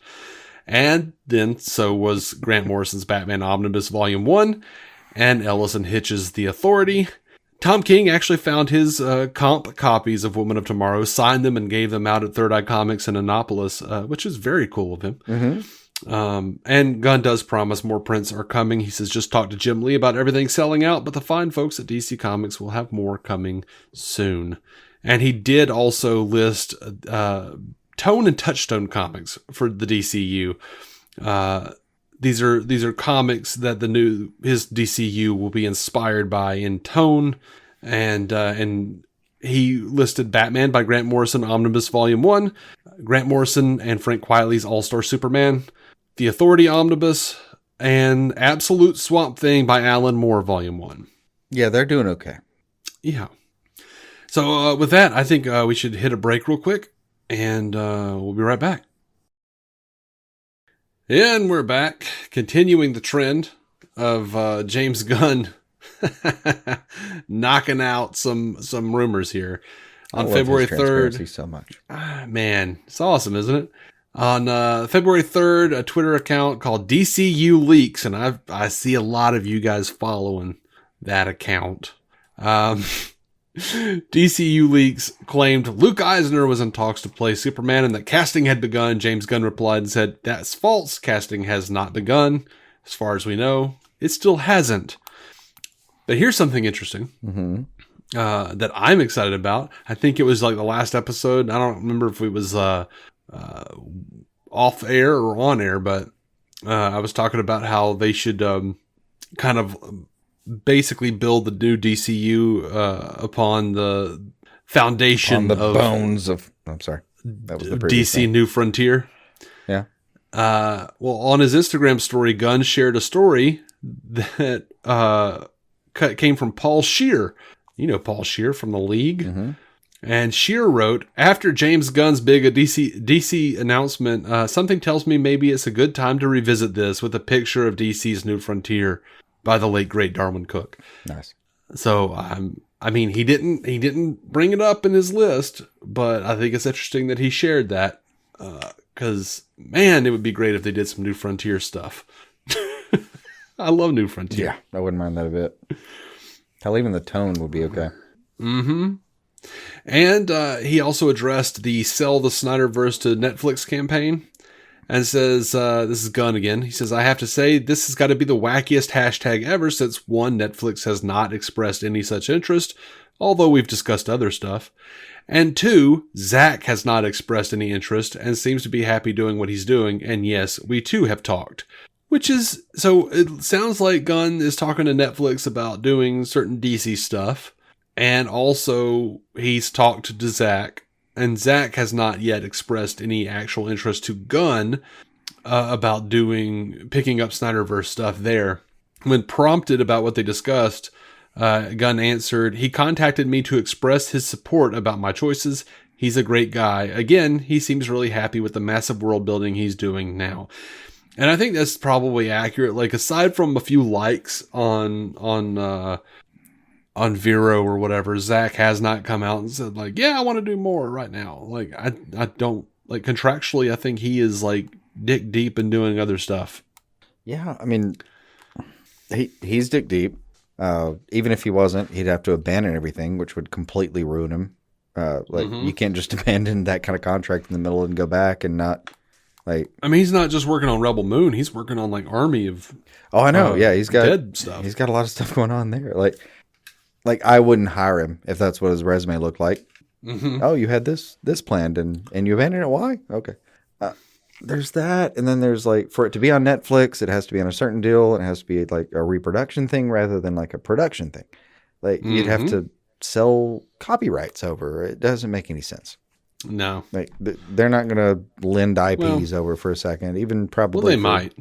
And then so was Grant Morrison's Batman Omnibus Volume 1 and Ellison Hitch's The Authority. Tom King actually found his comp copies of Woman of Tomorrow, signed them, and gave them out at Third Eye Comics in Annapolis, which is very cool of him. Mm-hmm. And Gunn does promise more prints are coming. He says, just talk to Jim Lee about everything selling out, but the fine folks at DC Comics will have more coming soon. And he did also list Tone and Touchstone comics for the DCU. These are comics that his DCU will be inspired by in tone, and he listed Batman by Grant Morrison Omnibus Volume 1, Grant Morrison and Frank Quitely's All-Star Superman, The Authority Omnibus, and Absolute Swamp Thing by Alan Moore Volume 1. Yeah, they're doing okay. Yeah. So with that, I think we should hit a break real quick, and we'll be right back. And we're back, continuing the trend of James Gunn knocking out some rumors here. On February 3rd. So much. Man, it's awesome, isn't it? On February 3rd, a Twitter account called DCU Leaks, and I see a lot of you guys following that account. DCU Leaks claimed Luke Eisner was in talks to play Superman and that casting had begun. James Gunn replied and said, "That's false. Casting has not begun. As far as we know, it still hasn't." But here's something interesting that I'm excited about. I think it was like the last episode. I don't remember if it was off air or on air, but I was talking about how they should kind of basically build the new DCU upon the foundation on the of bones of. I'm sorry, that was the previous DC thing. New Frontier. Yeah. Well, on his Instagram story, Gunn shared a story that came from Paul Scheer. You know Paul Scheer from the League. Mm-hmm. And Scheer wrote, after James Gunn's big DC announcement, something tells me maybe it's a good time to revisit this with a picture of DC's New Frontier by the late great Darwin Cook. Nice. So I mean, he didn't bring it up in his list, but I think it's interesting that he shared that because man, it would be great if they did some New Frontier stuff. I love New Frontier. Yeah, I wouldn't mind that a bit. Hell, even the tone would be okay. Mm-hmm. And he also addressed the Sell the Snyderverse to Netflix campaign and says, this is Gunn again. He says, I have to say, this has got to be the wackiest hashtag ever since one, Netflix has not expressed any such interest, although we've discussed other stuff. And two, Zach has not expressed any interest and seems to be happy doing what he's doing. And yes, we too have talked. Which is, so it sounds like Gunn is talking to Netflix about doing certain DC stuff. And also, he's talked to Zach, and Zach has not yet expressed any actual interest to Gunn about picking up Snyderverse stuff there. When prompted about what they discussed, Gunn answered, he contacted me to express his support about my choices. He's a great guy. Again, he seems really happy with the massive world building he's doing now. And I think that's probably accurate. Like, aside from a few likes on Vero or whatever, Zach has not come out and said like, yeah, I want to do more right now. Like, I don't, like, contractually, I think he is like dick deep in doing other stuff. Yeah, I mean, he's dick deep. Even if he wasn't, he'd have to abandon everything, which would completely ruin him. You can't just abandon that kind of contract in the middle and go back and not like. I mean, he's not just working on Rebel Moon; he's working on like Army of. Oh, I know. Yeah, he's got dead stuff. He's got a lot of stuff going on there. Like I wouldn't hire him if that's what his resume looked like. Mm-hmm. Oh, you had this planned and you abandoned it. Why? Okay. There's that, and then there's like, for it to be on Netflix, it has to be on a certain deal, and it has to be like a reproduction thing rather than like a production thing. Like you'd have to sell copyrights over. It doesn't make any sense. No, like they're not going to lend IPs over for a second. Even probably. Well, they might.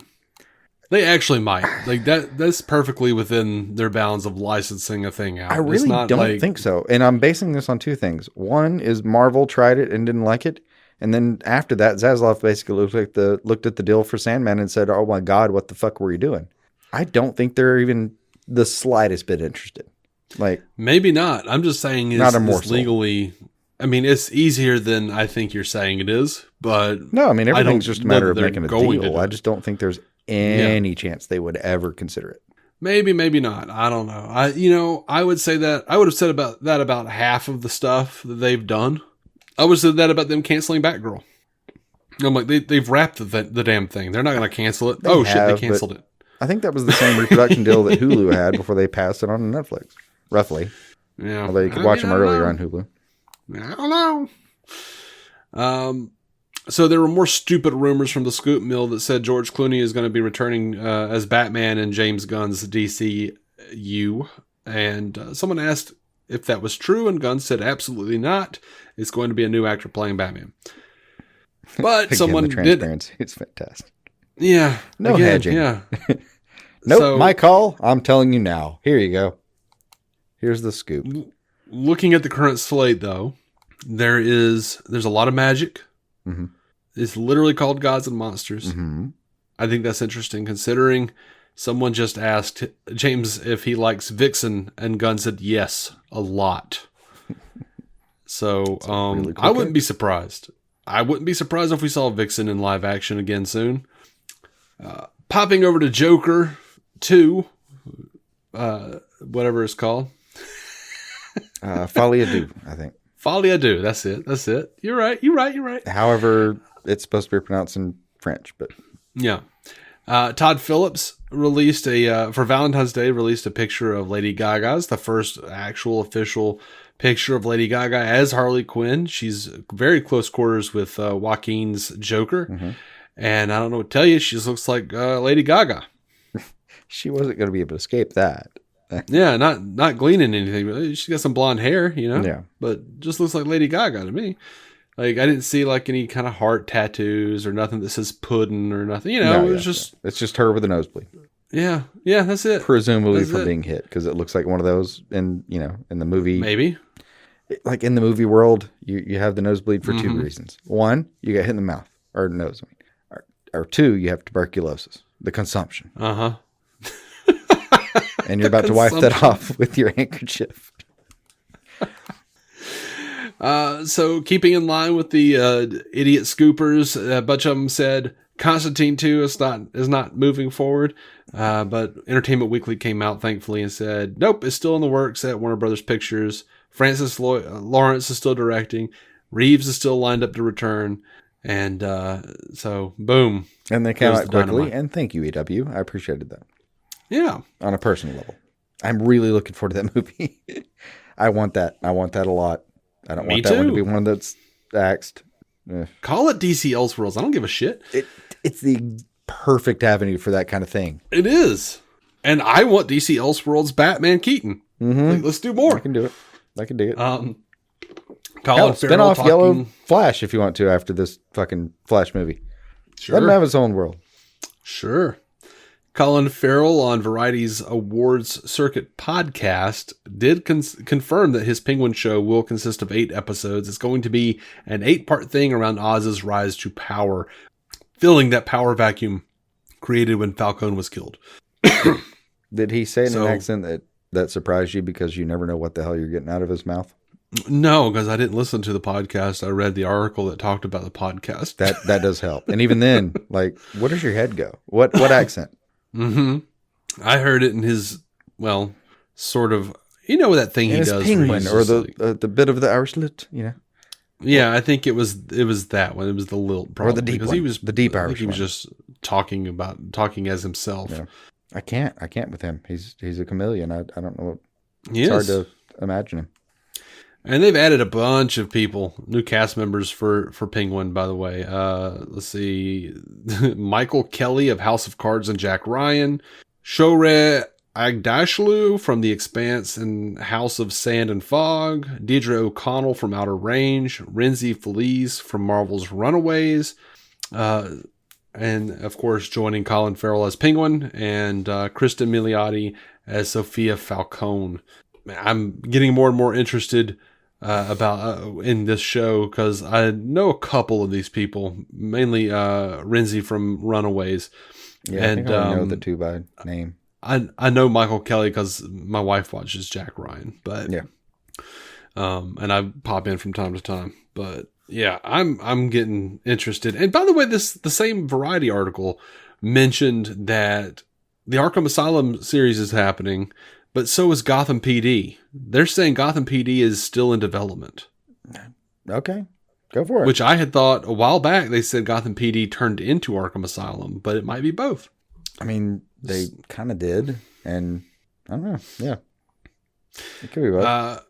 They actually might. Like that's perfectly within their bounds of licensing a thing out. I really don't think so. And I'm basing this on two things. One is Marvel tried it and didn't like it. And then after that, Zaslav basically looked at the deal for Sandman and said, oh my God, what the fuck were you doing? I don't think they're even the slightest bit interested. Like, maybe not. I'm just saying it's legally. I mean, it's easier than I think you're saying it is, but no, I mean, everything's just a matter of making a deal. I just don't think there's any chance they would ever consider it. Maybe, maybe not. I don't know. I would say that I would have said about half of the stuff that they've done. I would have said that about them canceling Batgirl. I'm like, they've wrapped the damn thing. They're not going to cancel it. They canceled it. I think that was the same reproduction deal that Hulu had before they passed it on to Netflix, roughly. Yeah. Although you could watch them earlier on Hulu. I don't know. So there were more stupid rumors from the scoop mill that said George Clooney is going to be returning as Batman in James Gunn's DCU. And someone asked if that was true, and Gunn said absolutely not. It's going to be a new actor playing Batman. But again, someone the transparency is fantastic. Yeah. No hedging. Yeah. Nope, so, my call. I'm telling you now. Here you go. Here's the scoop. Looking at the current slate, though, there's a lot of magic. Mm-hmm. It's literally called Gods and Monsters. Mm-hmm. I think that's interesting, considering someone just asked James if he likes Vixen, and Gunn said yes, a lot. So really I wouldn't be surprised. I wouldn't be surprised if we saw Vixen in live action again soon. Popping over to Joker 2, whatever it's called. Folie à Deux, I think. Folie à Deux, that's it. You're right. However, it's supposed to be pronounced in French, but... Yeah. Todd Phillips for Valentine's Day, released a picture of Lady Gaga's, the first actual official picture of Lady Gaga as Harley Quinn. She's very close quarters with Joaquin's Joker. And I don't know what to tell you. She just looks like Lady Gaga. She wasn't going to be able to escape that. Yeah, not gleaning anything. She's got some blonde hair, Yeah. but just looks like Lady Gaga to me. Like, I didn't see like any kind of heart tattoos or nothing that says pudding or nothing. It's just her with a nosebleed. Yeah, that's it. Presumably from being hit, because it looks like one of those in the movie. Maybe. Like in the movie world, you have the nosebleed for two reasons. One, you got hit in the mouth or nose. Or two, you have tuberculosis, the consumption. And you're about to wipe that off with your handkerchief. So keeping in line with the idiot scoopers, a bunch of them said Constantine 2 is not moving forward. But Entertainment Weekly came out thankfully and said, nope, it's still in the works at Warner Brothers Pictures. Francis Lawrence is still directing. Reeves is still lined up to return. And so, boom. And they came out quickly. And thank you, EW. I appreciated that. Yeah. On a personal level. I'm really looking forward to that movie. I want that. I want that a lot. I don't want that one to be one that's axed. Call it DC Elseworlds. I don't give a shit. It's the perfect avenue for that kind of thing. It is. And I want DC Elseworlds Batman Keaton. Like, let's do more. I can do it. I can dig it. Colin spin off Yellow Flash if you want to after this fucking Flash movie. Sure. Let him have his own world. Sure. Colin Farrell on Variety's Awards Circuit podcast did confirm that his Penguin show will consist of 8 episodes. It's going to be an 8-part thing around Oz's rise to power, filling that power vacuum created when Falcone was killed. Did he say in an accent that surprised you because you never know what the hell you're getting out of his mouth? No, because I didn't listen to the podcast. I read the article that talked about the podcast. That does help. And even then, like, where does your head go? What accent? I heard it in his, sort of, that thing he does. Penguin, or the bit of the Irish lit, Yeah, I think it was that one. It was the lilt, probably, or the deep because one. He was the deep Irish. He was just talking as himself. Yeah. I can't with him. He's a chameleon. I don't know. It's hard to imagine him. And they've added a bunch of people, new cast members for Penguin, by the way. Let's see. Michael Kelly of House of Cards and Jack Ryan. Shore Agdashlu from The Expanse and House of Sand and Fog. Deirdre O'Connell from Outer Range. Renzi Feliz from Marvel's Runaways. And, of course, joining Colin Farrell as Penguin. And Kristen Milioti as Sophia Falcone. I'm getting more and more interested in this show because I know a couple of these people, mainly Renzi from Runaways. Yeah, and I think I know the two by name. I know Michael Kelly because my wife watches Jack Ryan, but yeah, and I pop in from time to time. But yeah, I'm getting interested. And by the way, the same Variety article mentioned that the Arkham Asylum series is happening. But so is Gotham PD. They're saying Gotham PD is still in development. Okay, go for it. Which I had thought a while back they said Gotham PD turned into Arkham Asylum, but it might be both. I mean, they kind of did, and I don't know. Yeah, it could be both.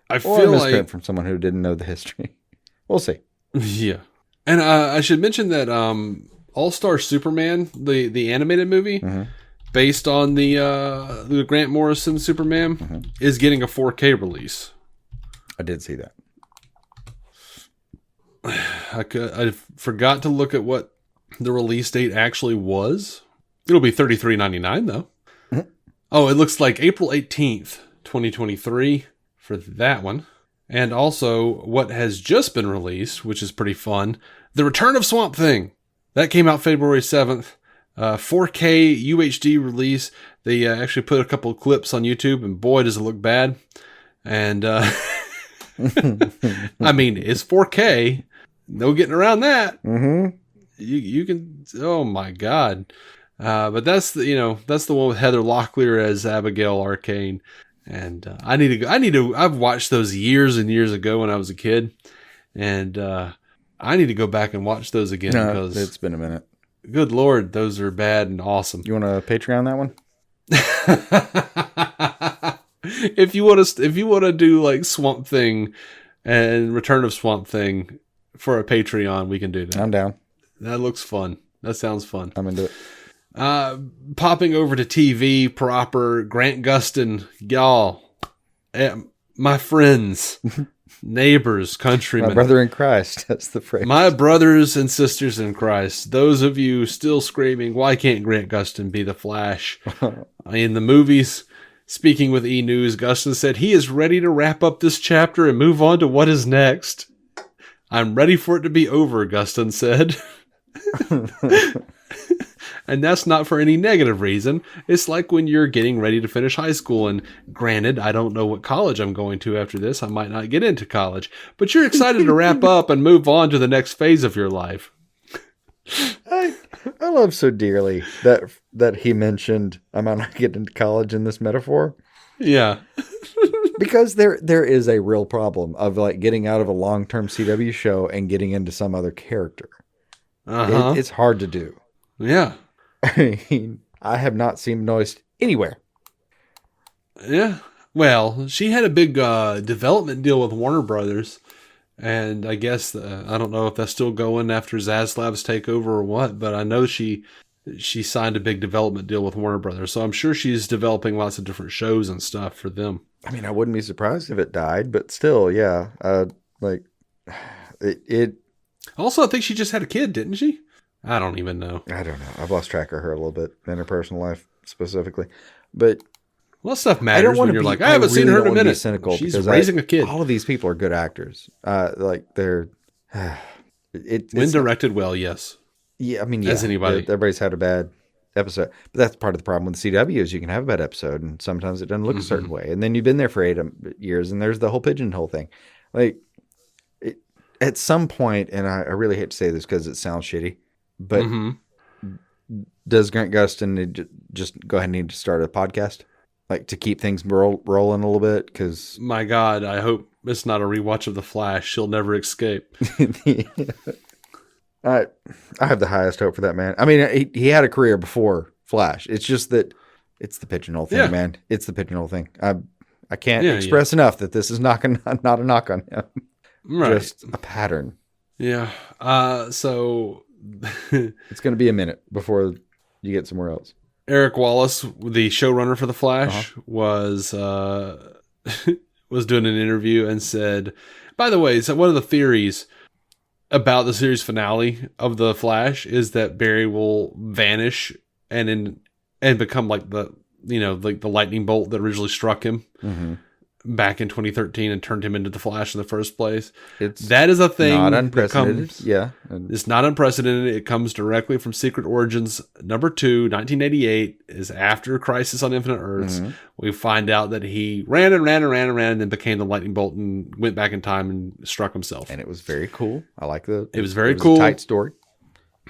I feel like from someone who didn't know the history. We'll see. Yeah, and I should mention that All-Star Superman, the animated movie. Based on the Grant Morrison Superman, is getting a 4K release. I did see that. I forgot to look at what the release date actually was. It'll be $33.99 though. Oh, it looks like April 18th, 2023 for that one. And also what has just been released, which is pretty fun, The Return of Swamp Thing. That came out February 7th. 4K UHD release. They actually put a couple of clips on YouTube, and boy, does it look bad. And I mean, it's 4K. No getting around that. You can. Oh my god! But that's the one with Heather Locklear as Abigail Arcane. And I need to. I've watched those years and years ago when I was a kid, and I need to go back and watch those again because it's been a minute. Good Lord, those are bad and awesome. You want to Patreon that one? if you want to do like Swamp Thing and Return of Swamp Thing for a Patreon, we can do that. I'm down. That looks fun. That sounds fun. I'm into it. Popping over to TV proper, Grant Gustin, y'all, my friends, neighbors, countrymen. My brother in Christ, that's the phrase. My brothers and sisters in Christ, those of you still screaming, why can't Grant Gustin be the Flash? In the movies, speaking with E! News, Gustin said he is ready to wrap up this chapter and move on to what is next. I'm ready for it to be over, Gustin said. And that's not for any negative reason. It's like when you're getting ready to finish high school, and granted, I don't know what college I'm going to after this. I might not get into college, but you're excited to wrap up and move on to the next phase of your life. I love so dearly that he mentioned I might not get into college in this metaphor. Yeah. Because there is a real problem of like getting out of a long-term CW show and getting into some other character. It's hard to do. Yeah. I mean, I have not seen Noist anywhere. Yeah. Well, she had a big development deal with Warner Brothers. And I guess, I don't know if that's still going after Zaslav's takeover or what, but I know she signed a big development deal with Warner Brothers. So I'm sure she's developing lots of different shows and stuff for them. I mean, I wouldn't be surprised if it died, but still, yeah. Like, it. Also, I think she just had a kid, didn't she? I don't even know. I don't know. I've lost track of her a little bit in her personal life specifically. But well, stuff matters when you're like, I haven't seen her in a minute. Cynical. She's raising a kid. All of these people are good actors. Like they're when directed well, yes. Yeah, I mean, yeah, as anybody. Everybody's had a bad episode, but that's part of the problem with the CW is you can have a bad episode, and sometimes it doesn't look a certain way, and then you've been there for 8 years, and there's the whole pigeonhole thing. Like, at some point, and I really hate to say this because it sounds shitty, but does Grant Gustin just go ahead and need to start a podcast? Like to keep things rolling a little bit? Because my God, I hope it's not a rewatch of The Flash. She'll never escape. I have the highest hope for that man. I mean, he had a career before Flash. It's just that it's the pigeonhole thing, man. It's the pigeonhole thing. I can't express enough that this is not a knock on him. Right. Just a pattern. Yeah. So it's going to be a minute before you get somewhere else. Eric Wallace, the showrunner for The Flash, was doing an interview and said, by the way, so one of the theories about the series finale of The Flash is that Barry will vanish and become like the lightning bolt that originally struck him back in 2013 and turned him into the Flash in the first place. That is a thing. Not unprecedented. It's not unprecedented. It comes directly from Secret Origins number 2, 1988, is after Crisis on Infinite Earths. We find out that he ran and then became the lightning bolt and went back in time and struck himself. And it was very cool. I like it. It was very cool. A tight story.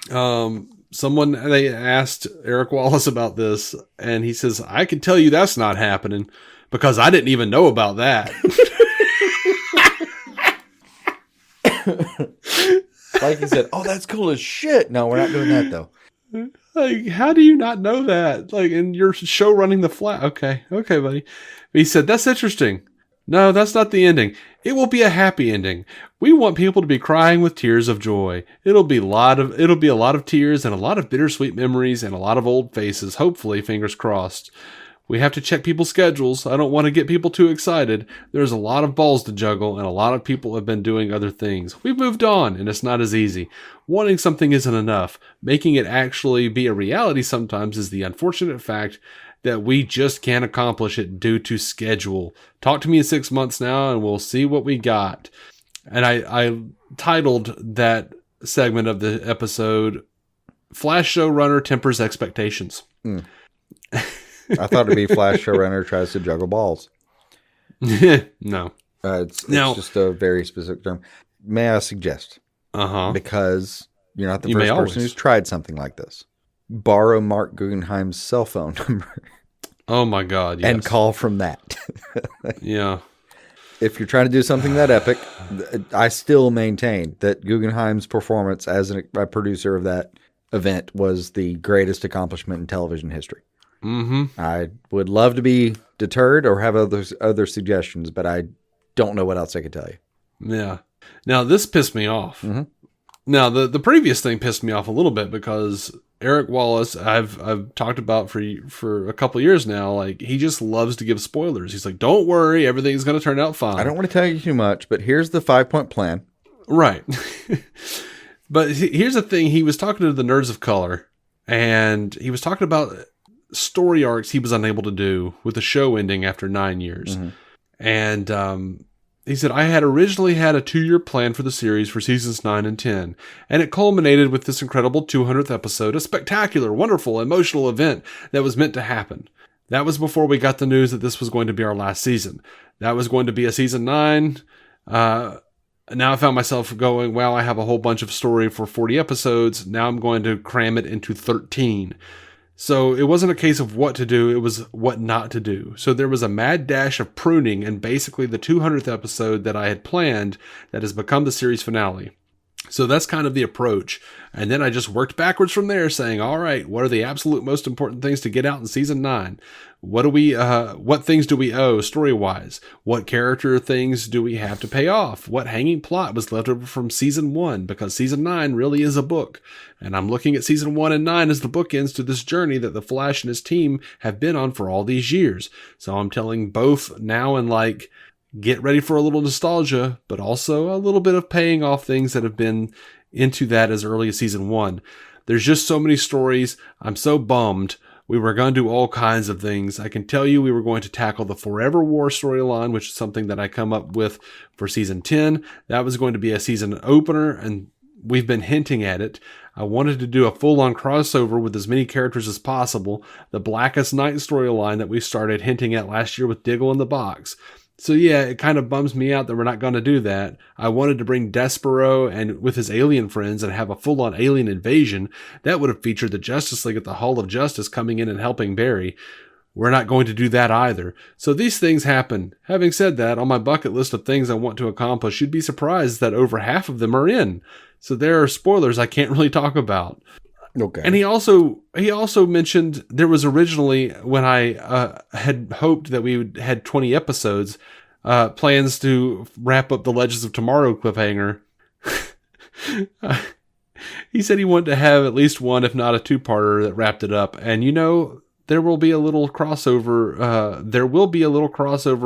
They asked Eric Wallace about this, and he says, I can tell you that's not happening because I didn't even know about that. Like he said, oh, that's cool as shit. No, we're not doing that though. Like, how do you not know that? Like, in your show running The Flash. Okay, buddy. But he said, that's interesting. No, that's not the ending. It will be a happy ending. We want people to be crying with tears of joy. It'll be a lot of tears and a lot of bittersweet memories and a lot of old faces. Hopefully, fingers crossed. We have to check people's schedules. I don't want to get people too excited. There's a lot of balls to juggle, and a lot of people have been doing other things. We've moved on, and it's not as easy. Wanting something isn't enough. Making it actually be a reality sometimes is the unfortunate fact that we just can't accomplish it due to schedule. Talk to me in 6 months now, and we'll see what we got. And I titled that segment of the episode, Flash Showrunner Tempers Expectations. I thought it'd be Flash Showrunner tries to juggle balls. No. It's just a very specific term. May I suggest? Because you're not the first person who's tried something like this. Borrow Mark Guggenheim's cell phone number. Oh my God, yes. And call from that. Yeah. If you're trying to do something that epic, I still maintain that Guggenheim's performance as a producer of that event was the greatest accomplishment in television history. Mm-hmm. I would love to be deterred or have other suggestions, but I don't know what else I could tell you. Yeah. Now, this pissed me off. Mm-hmm. Now, the previous thing pissed me off a little bit because Eric Wallace, I've talked about for a couple years now, like, he just loves to give spoilers. He's like, don't worry, everything's going to turn out fine. I don't want to tell you too much, but here's the 5-point plan. Right. But here's the thing. He was talking to the Nerds of Color, and he was talking about story arcs he was unable to do with the show ending after 9 years. Mm-hmm. And he said, I had originally had a 2-year plan for the series for seasons 9 and 10, and it culminated with this incredible 200th episode, a spectacular, wonderful, emotional event that was meant to happen. That was before we got the news that this was going to be our last season. That was going to be a season 9. Now I found myself going, wow, I have a whole bunch of story for 40 episodes. Now I'm going to cram it into 13. So it wasn't a case of what to do, it was what not to do. So there was a mad dash of pruning, and basically the 200th episode that I had planned that has become the series finale. So that's kind of the approach. And then I just worked backwards from there, saying, all right, what are the absolute most important things to get out in season 9? What things do we owe story-wise? What character things do we have to pay off? What hanging plot was left over from season 1? Because season 9 really is a book. And I'm looking at season 1 and 9 as the bookends to this journey that the Flash and his team have been on for all these years. So I'm telling both now and like, get ready for a little nostalgia, but also a little bit of paying off things that have been into that as early as season 1. There's just so many stories. I'm so bummed. We were going to do all kinds of things. I can tell you we were going to tackle the Forever War storyline, which is something that I come up with for season 10. That was going to be a season opener, and we've been hinting at it. I wanted to do a full-on crossover with as many characters as possible. The Blackest Night storyline that we started hinting at last year with Diggle in the Box. So yeah, it kind of bums me out that we're not going to do that. I wanted to bring Despero and with his alien friends and have a full-on alien invasion. That would have featured the Justice League at the Hall of Justice coming in and helping Barry. We're not going to do that either. So these things happen. Having said that, on my bucket list of things I want to accomplish, you'd be surprised that over half of them are in. So there are spoilers I can't really talk about. Okay. And he also mentioned there was originally, when I had hoped that we had 20 episodes, plans to wrap up the Legends of Tomorrow cliffhanger. He said he wanted to have at least one, if not a 2-parter that wrapped it up. And there will be a little crossover.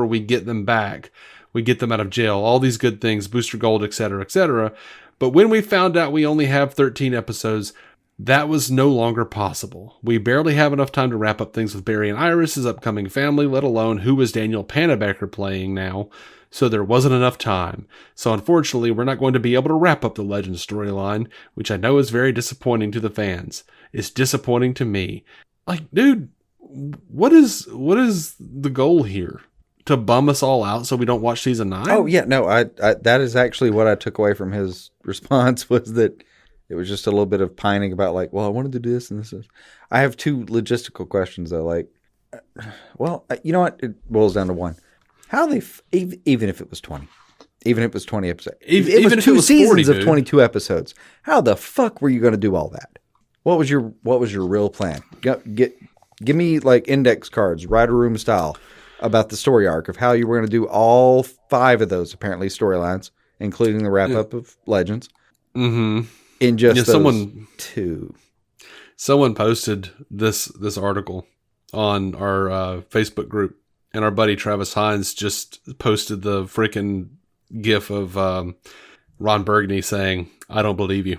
We get them back. We get them out of jail. All these good things, Booster Gold, etc., etc. But when we found out we only have 13 episodes, that was no longer possible. We barely have enough time to wrap up things with Barry and Iris's upcoming family, let alone who is Daniel Panabaker playing now. So there wasn't enough time. So unfortunately, we're not going to be able to wrap up the Legends storyline, which I know is very disappointing to the fans. It's disappointing to me. Like, dude, what is the goal here? To bum us all out so we don't watch season 9? Oh yeah, no, I that is actually what I took away from his response, was that it was just a little bit of pining about like, well, I wanted to do this and this. I have 2 logistical questions though. Like, well, you know what? It boils down to one: how they even if it was 20, even if it was 20 episodes, even if it was 2 seasons 40, of 22 episodes, how the fuck were you going to do all that? What was your real plan? Give me like index cards, writer room style, about the story arc of how you were going to do all 5 of those apparently storylines, including the wrap up of Legends. Mm-hmm. In just those 2. Someone posted this article on our Facebook group, and our buddy Travis Hines just posted the freaking gif of Ron Burgundy saying, "I don't believe you."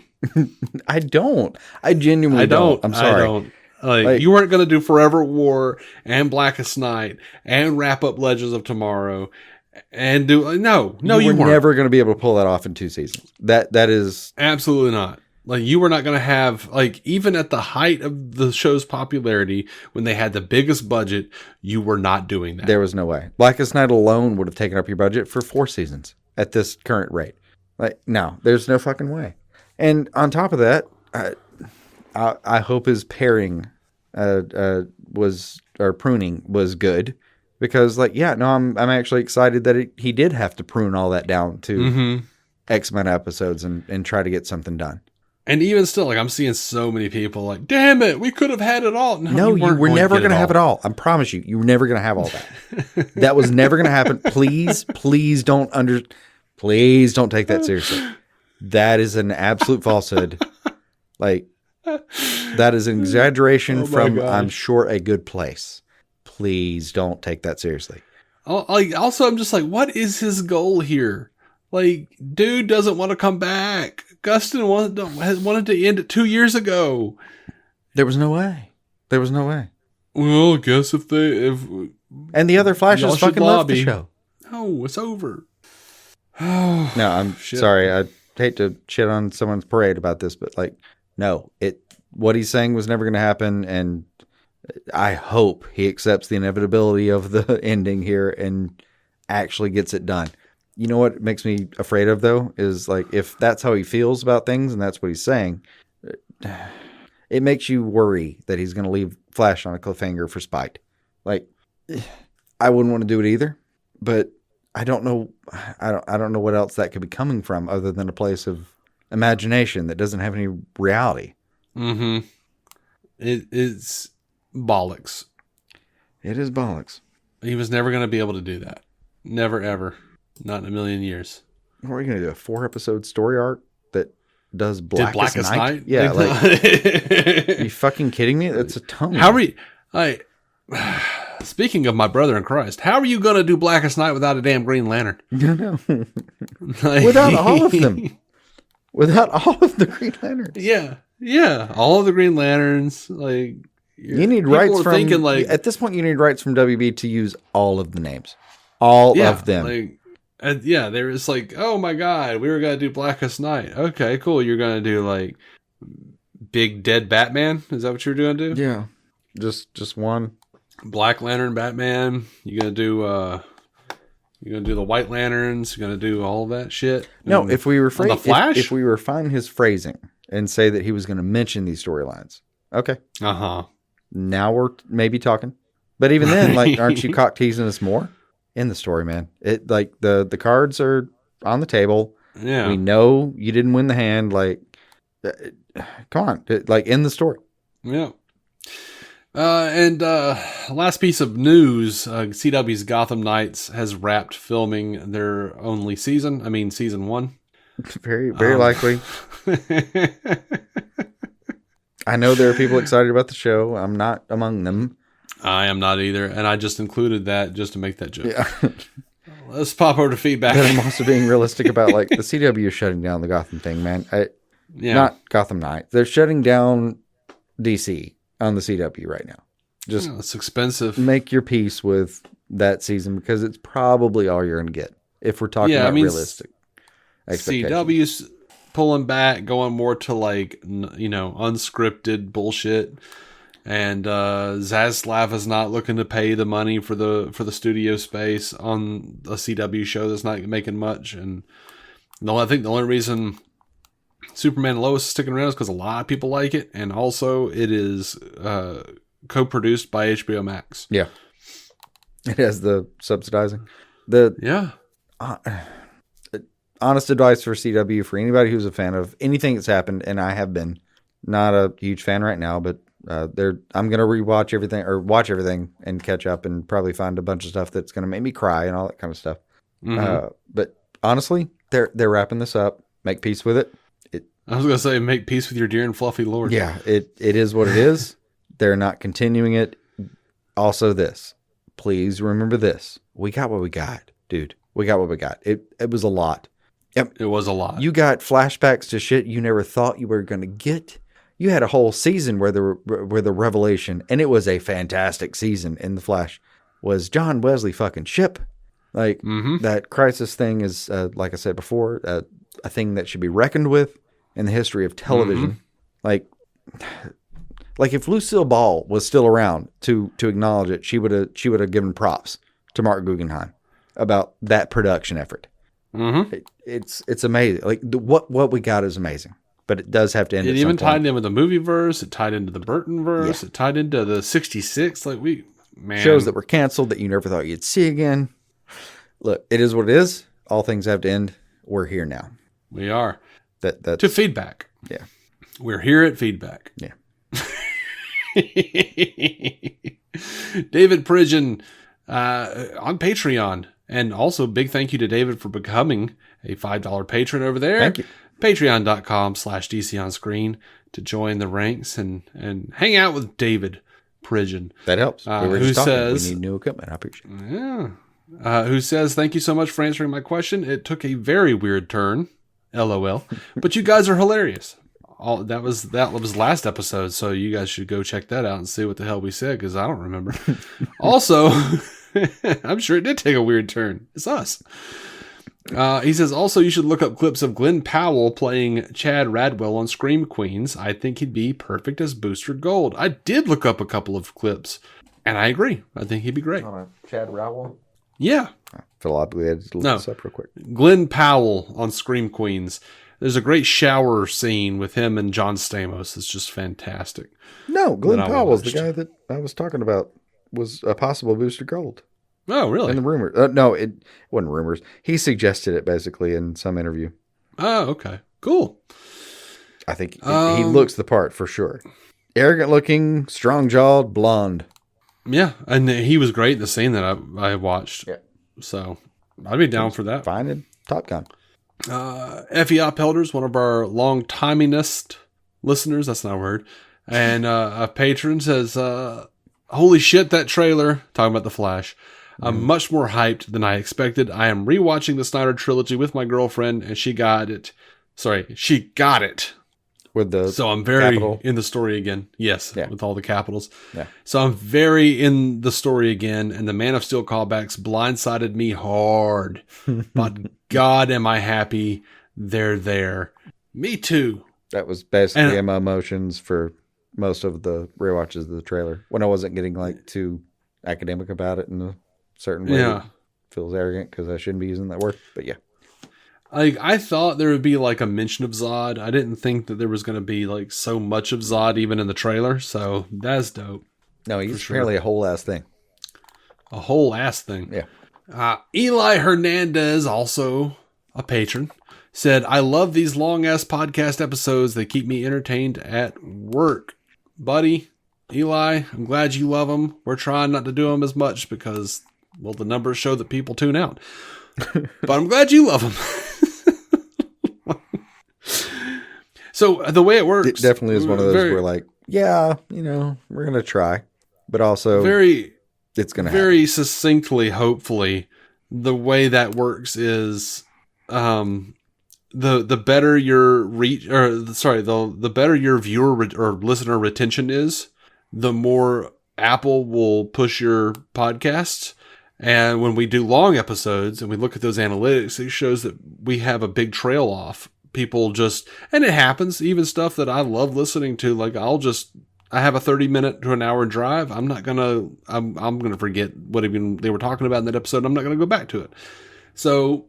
I don't. I genuinely don't. I'm sorry. I don't. Like, you weren't going to do Forever War and Blackest Night and wrap up Legends of Tomorrow and do no, you weren't. Never going to be able to pull that off in 2 seasons. That is absolutely not. Like, you were not going to have, like, even at the height of the show's popularity, when they had the biggest budget, you were not doing that. There was no way. Blackest Night alone would have taken up your budget for 4 seasons at this current rate. Like, no, there's no fucking way. And on top of that, I hope his pruning was good, because like, yeah, no, I'm actually excited that he did have to prune all that down to X amount of episodes and try to get something done. And even still, like I'm seeing so many people like, damn it, we could have had it all. No, you were never going to have it all. I promise you, you were never going to have all that. That was never going to happen. Please don't take that seriously. That is an absolute falsehood. Like, that is an exaggeration from, I'm sure, a good place. Please don't take that seriously. Also, I'm just like, what is his goal here? Like, dude doesn't want to come back. Gustin wanted to end it 2 years ago. There was no way. Well, I guess if and the other Flashes fucking left the show. No, it's over. No, I'm sorry. I hate to shit on someone's parade about this, but like, no, what he's saying was never going to happen, and I hope he accepts the inevitability of the ending here and actually gets it done. You know what makes me afraid of, though, is like if that's how he feels about things and that's what he's saying, it makes you worry that he's going to leave Flash on a cliffhanger for spite. Like, I wouldn't want to do it either, but I don't know. I don't know what else that could be coming from other than a place of imagination that doesn't have any reality. Mm-hmm. It's bollocks. It is bollocks. He was never going to be able to do that. Never, ever. Not in a million years. What are you going to do? A 4-episode story arc that does Blackest Night? Yeah. Like, are you fucking kidding me? That's a ton. How are you? Speaking of my brother in Christ, how are you going to do Blackest Night without a damn Green Lantern? No. Without all of them. Without all of the Green Lanterns. Yeah. All of the Green Lanterns. Like, you need rights from, at this point, you need rights from WB to use all of the names. All of them. Like, they were just like, oh my God, we were going to do Blackest Night. Okay, cool. You're going to do like Big Dead Batman? Is that what you were going to do? Yeah. Just one. Black Lantern Batman. You're going to do the White Lanterns. You're going to do all that shit. No, if we refine the Flash? If we refine his phrasing and say that he was going to mention these storylines. Okay. Uh-huh. Now we're maybe talking. But even then, like, aren't you cock teasing us more? In the story, man. It like the cards are on the table. Yeah. We know you didn't win the hand. Like, come on. Like, in the story. Yeah. And last piece of news, CW's Gotham Knights has wrapped filming their only season. I mean, season 1. Very likely. I know there are people excited about the show. I'm not among them. I am not either, and I just included that just to make that joke. Yeah. Let's pop over to feedback. But I'm also being realistic about, like, the CW is shutting down the Gotham thing, man. Not Gotham Knights. They're shutting down DC on the CW right now. Just it's expensive. Make your peace with that season because it's probably all you're going to get if we're talking about realistic expectations. CW's pulling back, going more to like unscripted bullshit. And Zaslav is not looking to pay the money for the studio space on a CW show that's not making much. And I think the only reason Superman and Lois is sticking around is because a lot of people like it, and also it is co-produced by HBO Max. Yeah, it has the subsidizing. Honest advice for CW for anybody who's a fan of anything that's happened, and I have been not a huge fan right now, but. I'm going to rewatch everything or watch everything and catch up and probably find a bunch of stuff that's going to make me cry and all that kind of stuff. Mm-hmm. But honestly, they're wrapping this up. Make peace with it. I was going to say, make peace with your dear and fluffy Lord. Yeah, it is what it is. They're not continuing it. Also this, please remember this. We got what we got, dude. We got what we got. It was a lot. Yep. It was a lot. You got flashbacks to shit you never thought you were going to get. You had a whole season where the revelation, and it was a fantastic season in The Flash, was John Wesley fucking Ship. Like, that crisis thing is, like I said before, a thing that should be reckoned with in the history of television. Mm-hmm. Like if Lucille Ball was still around to acknowledge it, she would have given props to Mark Guggenheim about that production effort. Mm-hmm. It's amazing. Like what we got is amazing. But it does have to end. It even tied in with the movie verse. It tied into the Burton verse. Yeah. It tied into the 66. Shows that were canceled that you never thought you'd see again. Look, it is what it is. All things have to end. We're here now. We are. That's to feedback. Yeah. We're here at feedback. Yeah. David Pridgeon on Patreon. And also big thank you to David for becoming a $5 patron over there. Thank you. Patreon.com/DC on screen to join the ranks and hang out with David Pridgeon. That helps. We were who just talking. says, we need new equipment. I appreciate it. Yeah. Who says, thank you so much for answering my question. It took a very weird turn. LOL. But you guys are hilarious. That was last episode, so you guys should go check that out and see what the hell we said, because I don't remember. Also, I'm sure it did take a weird turn. It's us. He says, also, you should look up clips of Glenn Powell playing Chad Radwell on Scream Queens. I think he'd be perfect as Booster Gold. I did look up a couple of clips, and I agree. I think he'd be great. Chad Radwell? Yeah. I feel obligated to look this up real quick. Glenn Powell on Scream Queens. There's a great shower scene with him and John Stamos. It's just fantastic. No, Glenn Powell's the guy that I was talking about was a possible Booster Gold. Oh, really? In the rumors. No, it wasn't rumors. He suggested it basically in some interview. Oh, okay. Cool. I think he looks the part for sure. Arrogant looking, strong jawed, blonde. Yeah, and he was great in the scene that I watched. Yeah. So I'd be down for that. Fine in Top Gun. Effie Oppelders, one of our long timingest listeners. That's not a word. And a patron says, holy shit, that trailer. Talking about The Flash. I'm much more hyped than I expected. I am rewatching the Snyder trilogy with my girlfriend, and she got it. She got it. With the so I'm very capital. In the story again. Yes, yeah. With all the capitals. Yeah. So I'm very in the story again, and the Man of Steel callbacks blindsided me hard. But God, am I happy they're there. Me too. That was basically my emotions for most of the rewatches of the trailer. When I wasn't getting like too academic about it in a certain way. Yeah. Feels arrogant because I shouldn't be using that word, but yeah. I thought there would be like a mention of Zod. I didn't think that there was going to be like so much of Zod even in the trailer. So that's dope. No, he's apparently a whole ass thing. A whole ass thing. Yeah. Eli Hernandez, also a patron, said, I love these long ass podcast episodes. They keep me entertained at work. Buddy, Eli, I'm glad you love them. We're trying not to do them as much because, well, the numbers show that people tune out. But I'm glad you love them. So the way it works, it definitely is one of those where like, yeah, we're going to try, but also it's going to happen. Very succinctly, hopefully, the way that works is, the better your reach, or the better your viewer or listener retention is, the more Apple will push your podcasts. And when we do long episodes and we look at those analytics, it shows that we have a big trail off. People and it happens, even stuff that I love listening to. Like I have a 30-minute to an hour drive. I'm going to forget what even they were talking about in that episode. I'm not going to go back to it. So,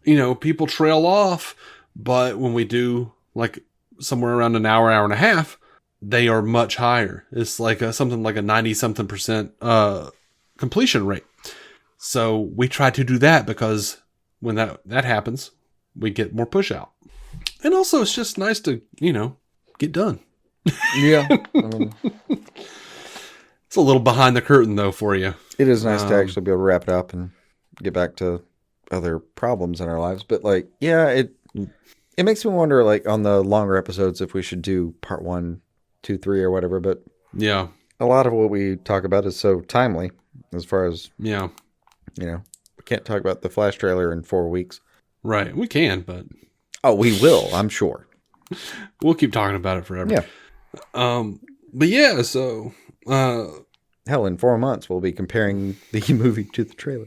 people trail off, but when we do like somewhere around an hour, hour and a half, they are much higher. It's like something like a 90-something% completion rate. So we try to do that because when that happens, we get more push out. And also it's just nice to, get done. Yeah. It's a little behind the curtain though for you. It is nice to actually be able to wrap it up and get back to other problems in our lives. But like, yeah, it makes me wonder, like on the longer episodes, if we should do part 1, 2, 3 or whatever. But yeah, a lot of what we talk about is so timely as far as, we can't talk about the Flash trailer in 4 weeks. Right. We can, but. Oh, we will, I'm sure. We'll keep talking about it forever. Yeah. But yeah, so. Hell, in 4 months, we'll be comparing the movie to the trailer.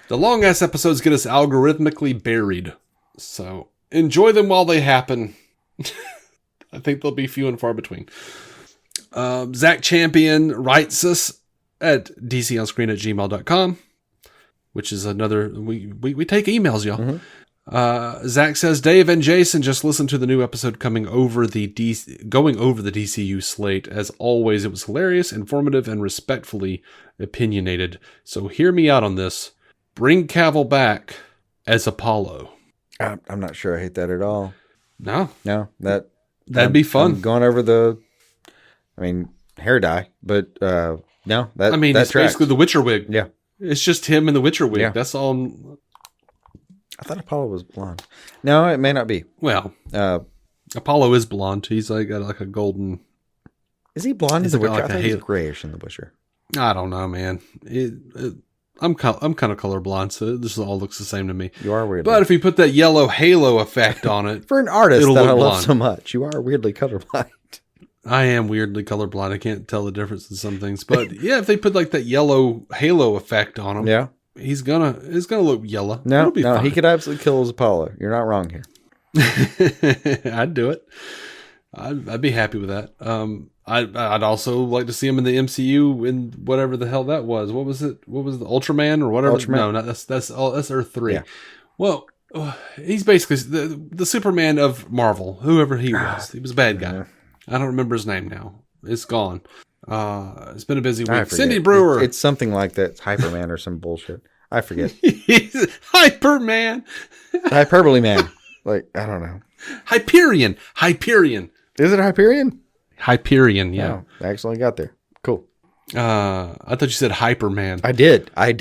The long ass episodes get us algorithmically buried. So enjoy them while they happen. I think they'll be few and far between. Zach Champion writes us at dconscreen@gmail.com, which is another, we take emails, y'all. Mm-hmm. Zach says, Dave and Jason just listened to the new episode going over the DCU slate. As always, it was hilarious, informative, and respectfully opinionated. So hear me out on this. Bring Cavill back as Apollo. I'm not sure I hate that at all. No. That That'd be fun. I'm going over hair dye, but no, that it's tracks. basically the Witcher wig. Yeah. It's just him in the Witcher wig. Yeah. That's all. I thought Apollo was blonde. No, it may not be. Well, Apollo is blonde. He's got like a golden. Is he blonde in the Witcher? Like I thought he's grayish in the Witcher. I don't know, man. I'm kind of colorblind, so this all looks the same to me. You are weird. But if you put that yellow halo effect on it, for an artist that I love blonde. so much, you are weirdly colorblind. I am weirdly colorblind. I can't tell the difference in some things, but yeah, if they put like that yellow halo effect on him, yeah, it's gonna look yellow. No, It'll be fine. he could absolutely kill his Apollo. You're not wrong here. I'd do it. I'd be happy with that. I'd also like to see him in the MCU in whatever the hell that was. What was it? What was the Ultraman or whatever? Ultraman? No, not that's Earth 3. Yeah. Well, he's basically the Superman of Marvel. Whoever he was a bad guy. Yeah. I don't remember his name now. It's gone. It's been a busy I week. forget. Cindy Brewer. It's something like that. It's Hyperman or some bullshit. I forget. He's Hyperman. Hyperbole Man. Like, I don't know. Hyperion. Is it Hyperion? Hyperion, yeah. Oh, I actually got there. Cool. I thought you said Hyperman. I did. I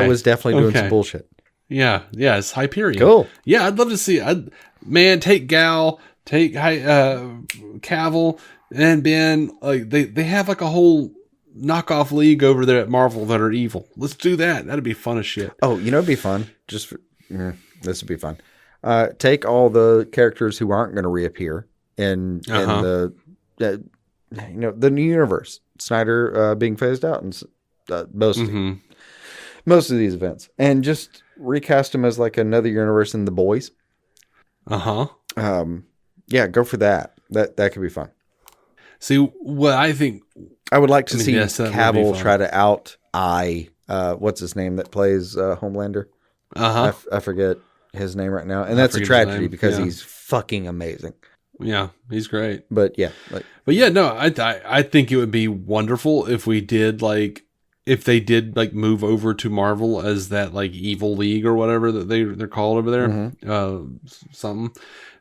was definitely doing some bullshit. Yeah, it's Hyperion. Cool. Yeah, I'd love to see take Gal, take Cavill, and Ben. Like they have like a whole knockoff league over there at Marvel that are evil. Let's do that. That'd be fun as shit. Oh, it'd be fun. This would be fun. Take all the characters who aren't going to reappear in the new universe. Snyder being phased out and most of these events, and just recast them as like another universe in The Boys. Yeah, go for that. That could be fun. See, what I think, I would like to see yes, Cavill try to out-eye what's his name that plays Homelander. I forget his name right now, and that's a tragedy because he's fucking amazing. Yeah, he's great. But yeah, I think it would be wonderful if we did if they did move over to Marvel as that evil league or whatever that they're called over there, something.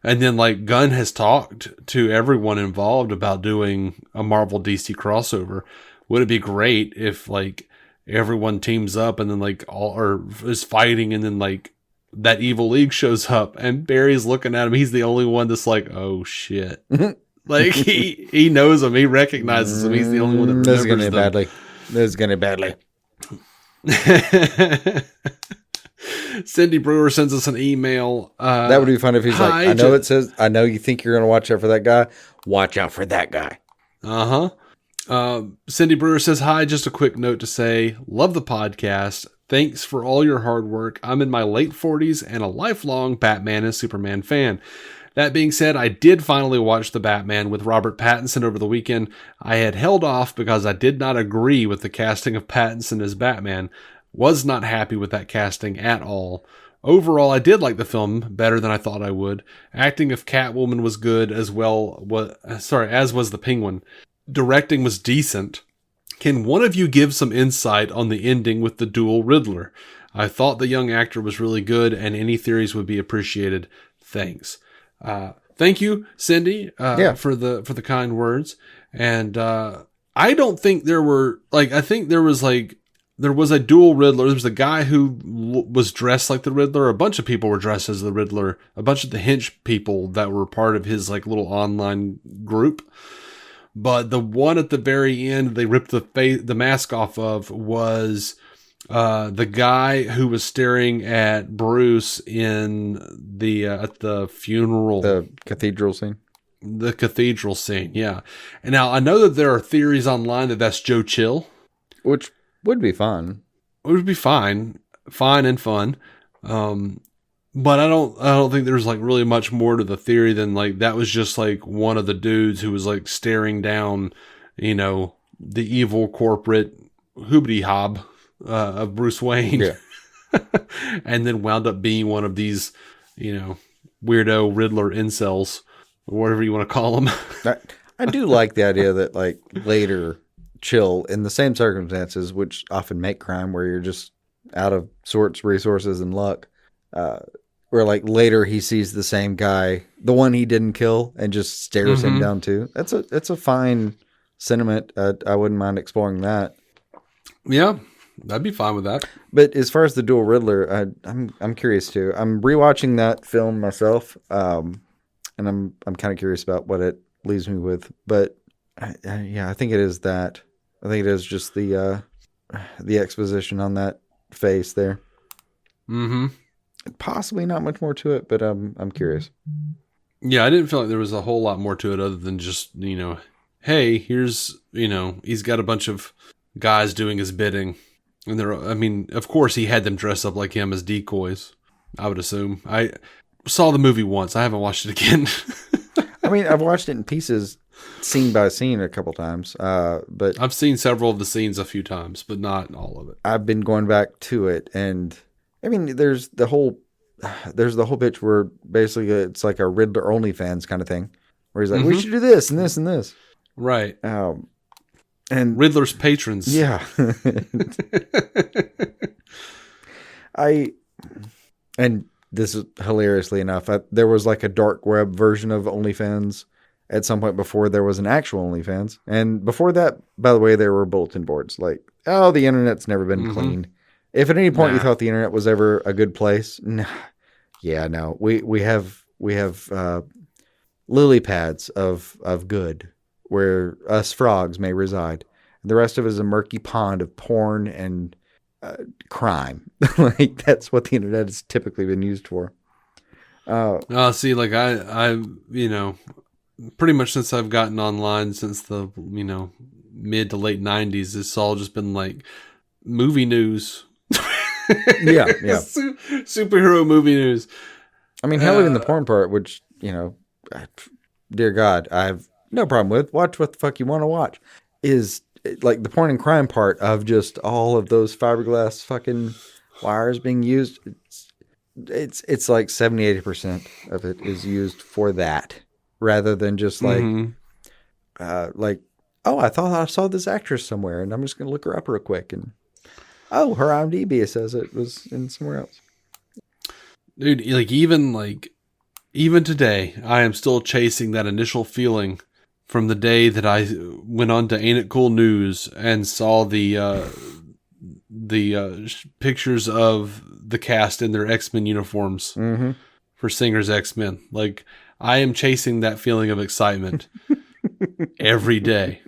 And then Gunn has talked to everyone involved about doing a Marvel DC crossover. Would it be great if everyone teams up and then is fighting and then that evil league shows up and Barry's looking at him. He's the only one that's oh shit. He knows him. He recognizes him. He's the only one that remembers them. This is going to badly. Cindy Brewer sends us an email. That would be fun if he's I know you think you're going to watch out for that guy. Watch out for that guy. Cindy Brewer says, hi, just a quick note to say, love the podcast. Thanks for all your hard work. I'm in my late 40s and a lifelong Batman and Superman fan. That being said, I did finally watch The Batman with Robert Pattinson over the weekend. I had held off because I did not agree with the casting of Pattinson as Batman. Was not happy with that casting at all. Overall, I did like the film better than I thought I would. Acting of Catwoman was good as was the Penguin. Directing was decent. Can one of you give some insight on the ending with the dual Riddler? I thought the young actor was really good and any theories would be appreciated. Thanks. Thank you, Cindy, for the kind words. And I don't think there were I think there was a dual Riddler. There was a guy who was dressed like the Riddler. A bunch of people were dressed as the Riddler. A bunch of the hench people that were part of his little online group. But the one at the very end they ripped the mask off of was the guy who was staring at Bruce in at the funeral, the cathedral scene. The cathedral scene, yeah. And now I know that there are theories online that that's Joe Chill, which would be fun. It would be fine and fun. But I don't think there's really much more to the theory than that was just one of the dudes who was staring down, the evil corporate hoobity hob of Bruce Wayne. Yeah. And then wound up being one of these, weirdo Riddler incels or whatever you want to call them. I do like the idea that later Chill in the same circumstances, which often make crime where you're just out of sorts, resources, and luck, where like later he sees the same guy, the one he didn't kill, and just stares him down too. That's a fine sentiment. I wouldn't mind exploring that. Yeah, I'd be fine with that. But as far as the dual Riddler, I'm curious too. I'm rewatching that film myself, and I'm kind of curious about what it leaves me with. But I think it is that. I think it is just the exposition on that face there. Mm-hmm. Possibly not much more to it, but I'm curious. Yeah, I didn't feel like there was a whole lot more to it other than just, hey, here's, he's got a bunch of guys doing his bidding. And of course he had them dress up like him as decoys, I would assume. I saw the movie once. I haven't watched it again. I mean, I've watched it in pieces, scene by scene a couple times, but I've seen several of the scenes a few times, but not all of it. I've been going back to it, and I mean, there's the whole pitch where basically it's like a Riddler OnlyFans kind of thing, where he's like, we should do this and this and this. Right. And Riddler's patrons. Yeah. And this is hilariously enough, there was like a dark web version of OnlyFans at some point before there was an actual OnlyFans. And before that, by the way, there were bulletin boards like, oh, the internet's never been clean. If at any point you thought the internet was ever a good place, no. We have lily pads of good where us frogs may reside. The rest of it is a murky pond of porn and crime. Like that's what the internet has typically been used for. See, like I pretty much since I've gotten online since the mid to late 90s, it's all just been like movie news. Yeah. Superhero movie news. I mean, hell, even the porn part, which, dear God, I have no problem with. Watch what the fuck you want to watch. Is like the porn and crime part of just all of those fiberglass fucking wires being used. It's like 70-80% of it is used for that rather than just like, oh, I thought I saw this actress somewhere and I'm just going to look her up real quick. And oh, her IMDb says it was in somewhere else. Dude, even today, I am still chasing that initial feeling from the day that I went on to Ain't It Cool News and saw the pictures of the cast in their X-Men uniforms for Singer's X-Men. Like, I am chasing that feeling of excitement every day.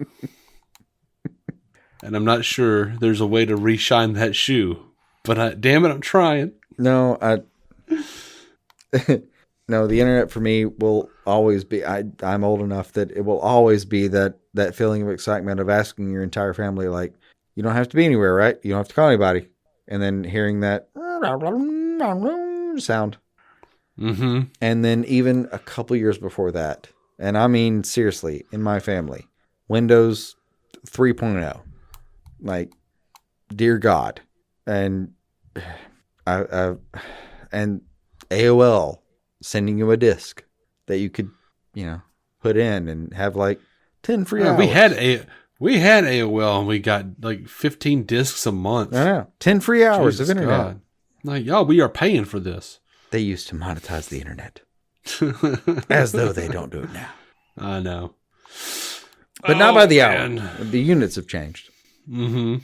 And I'm not sure there's a way to re-shine that shoe, but damn it, I'm trying. No, no, the internet for me will always be, I'm old enough that it will always be that feeling of excitement of asking your entire family, like, you don't have to be anywhere, right? You don't have to call anybody. And then hearing that sound. Mm-hmm. And then even a couple years before that, and I mean, seriously, in my family, Windows 3.0, like, dear God. And and AOL sending you a disc that you could, put in and have like 10 free hours. We had AOL and we got like 15 discs a month. I know. 10 free hours Jesus of internet. God. Like, y'all, we are paying for this. They used to monetize the internet. As though they don't do it now. I know. But not by the hour. The units have changed. Mm-hmm.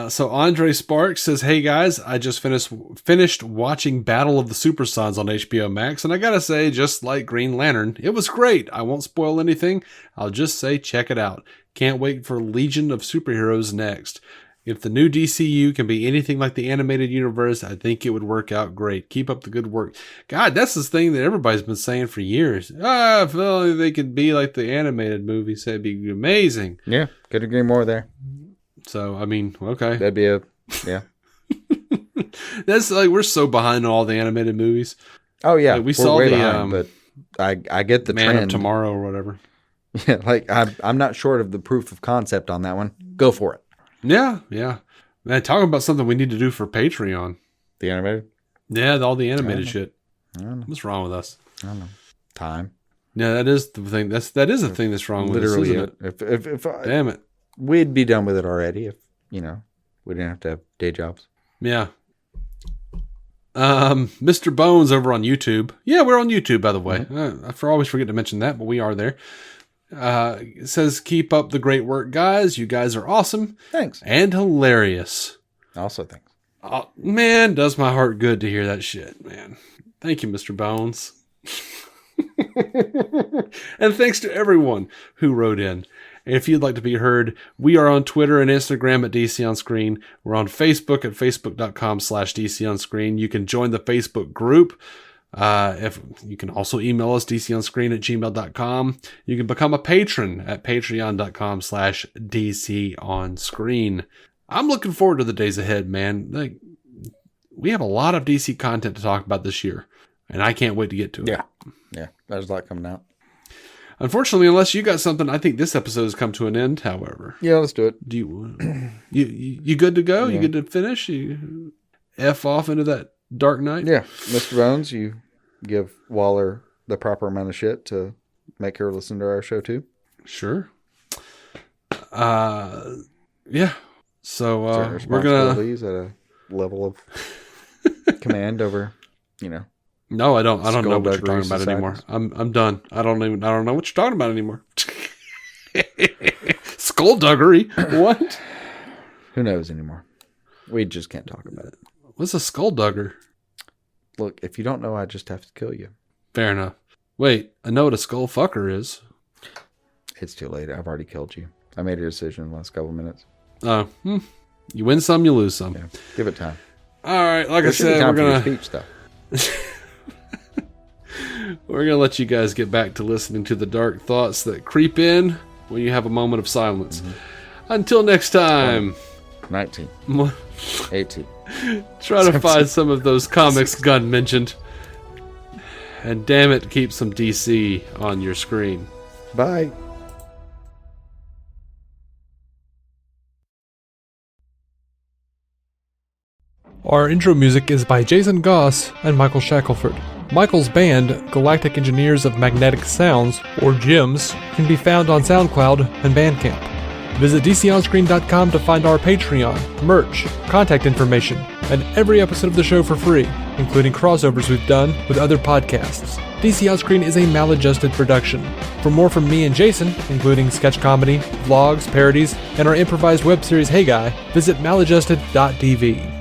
So Andre Sparks says, hey guys, I just finished watching Battle of the Super Sons on HBO Max, and I gotta say, just like Green Lantern, it was great. I won't spoil anything. I'll just say check it out. Can't wait for Legion of Superheroes next. If the new DCU can be anything like the animated universe, I think it would work out great. Keep up the good work. God, that's the thing that everybody's been saying for years. If only they could be like the animated movies, that'd be amazing. Yeah, could agree more there. So, I mean, okay. That'd be yeah. That's like, we're so behind on all the animated movies. Oh, yeah. Like, we saw way behind, but I get the Man trend. of Tomorrow or whatever. Yeah, like, I'm not short of the proof of concept on that one. Go for it. Yeah. Man, talking about something we need to do for Patreon. The animated? Yeah, all the animated shit. I don't know. What's wrong with us? I don't know. Time. Yeah, that is the thing. That is the thing that's wrong with us, isn't it? If Damn it. We'd be done with it already if, we didn't have to have day jobs. Yeah. Mr. Bones over on YouTube. Yeah, we're on YouTube, by the way. I always forget to mention that, but we are there. Says, keep up the great work, guys. You guys are awesome. Thanks. And hilarious. Also, thanks. Oh, man, does my heart good to hear that shit, man. Thank you, Mr. Bones. And thanks to everyone who wrote in. If you'd like to be heard, we are on Twitter and Instagram at DC On Screen. We're on Facebook at facebook.com/DC On Screen. You can join the Facebook group. If you can also email us, dconscreen@gmail.com. You can become a patron at patreon.com/DC On Screen. I'm looking forward to the days ahead, man. Like, we have a lot of DC content to talk about this year, and I can't wait to get to it. Yeah, there's a lot coming out. Unfortunately, unless you got something, I think this episode has come to an end, however. Yeah, let's do it. Do you good to go? Yeah. You good to finish? You F off into that dark night? Yeah. Mr. Bones, you give Waller the proper amount of shit to make her listen to our show too? Sure. Yeah. So we're gonna at a level of command over, No, I don't know what you're talking about anymore. I'm done. I don't know what you're talking about anymore. Skullduggery. What? Who knows anymore? We just can't talk about it. What's a skulldugger? Look, if you don't know, I just have to kill you. Fair enough. Wait, I know what a skullfucker is. It's too late. I've already killed you. I made a decision in the last couple minutes. Oh, you win some, you lose some. Yeah, give it time. All right, like I said, we're gonna speech though. We're going to let you guys get back to listening to the dark thoughts that creep in when you have a moment of silence. Until next time. 19. 18. Try to find some of those comics Gunn mentioned. And damn it, keep some DC on your screen. Bye. Our intro music is by Jason Goss and Michael Shackelford. Michael's band, Galactic Engineers of Magnetic Sounds, or GEMS, can be found on SoundCloud and Bandcamp. Visit DCOnScreen.com to find our Patreon, merch, contact information, and every episode of the show for free, including crossovers we've done with other podcasts. DC On Screen is a maladjusted production. For more from me and Jason, including sketch comedy, vlogs, parodies, and our improvised web series Hey Guy, visit maladjusted.tv.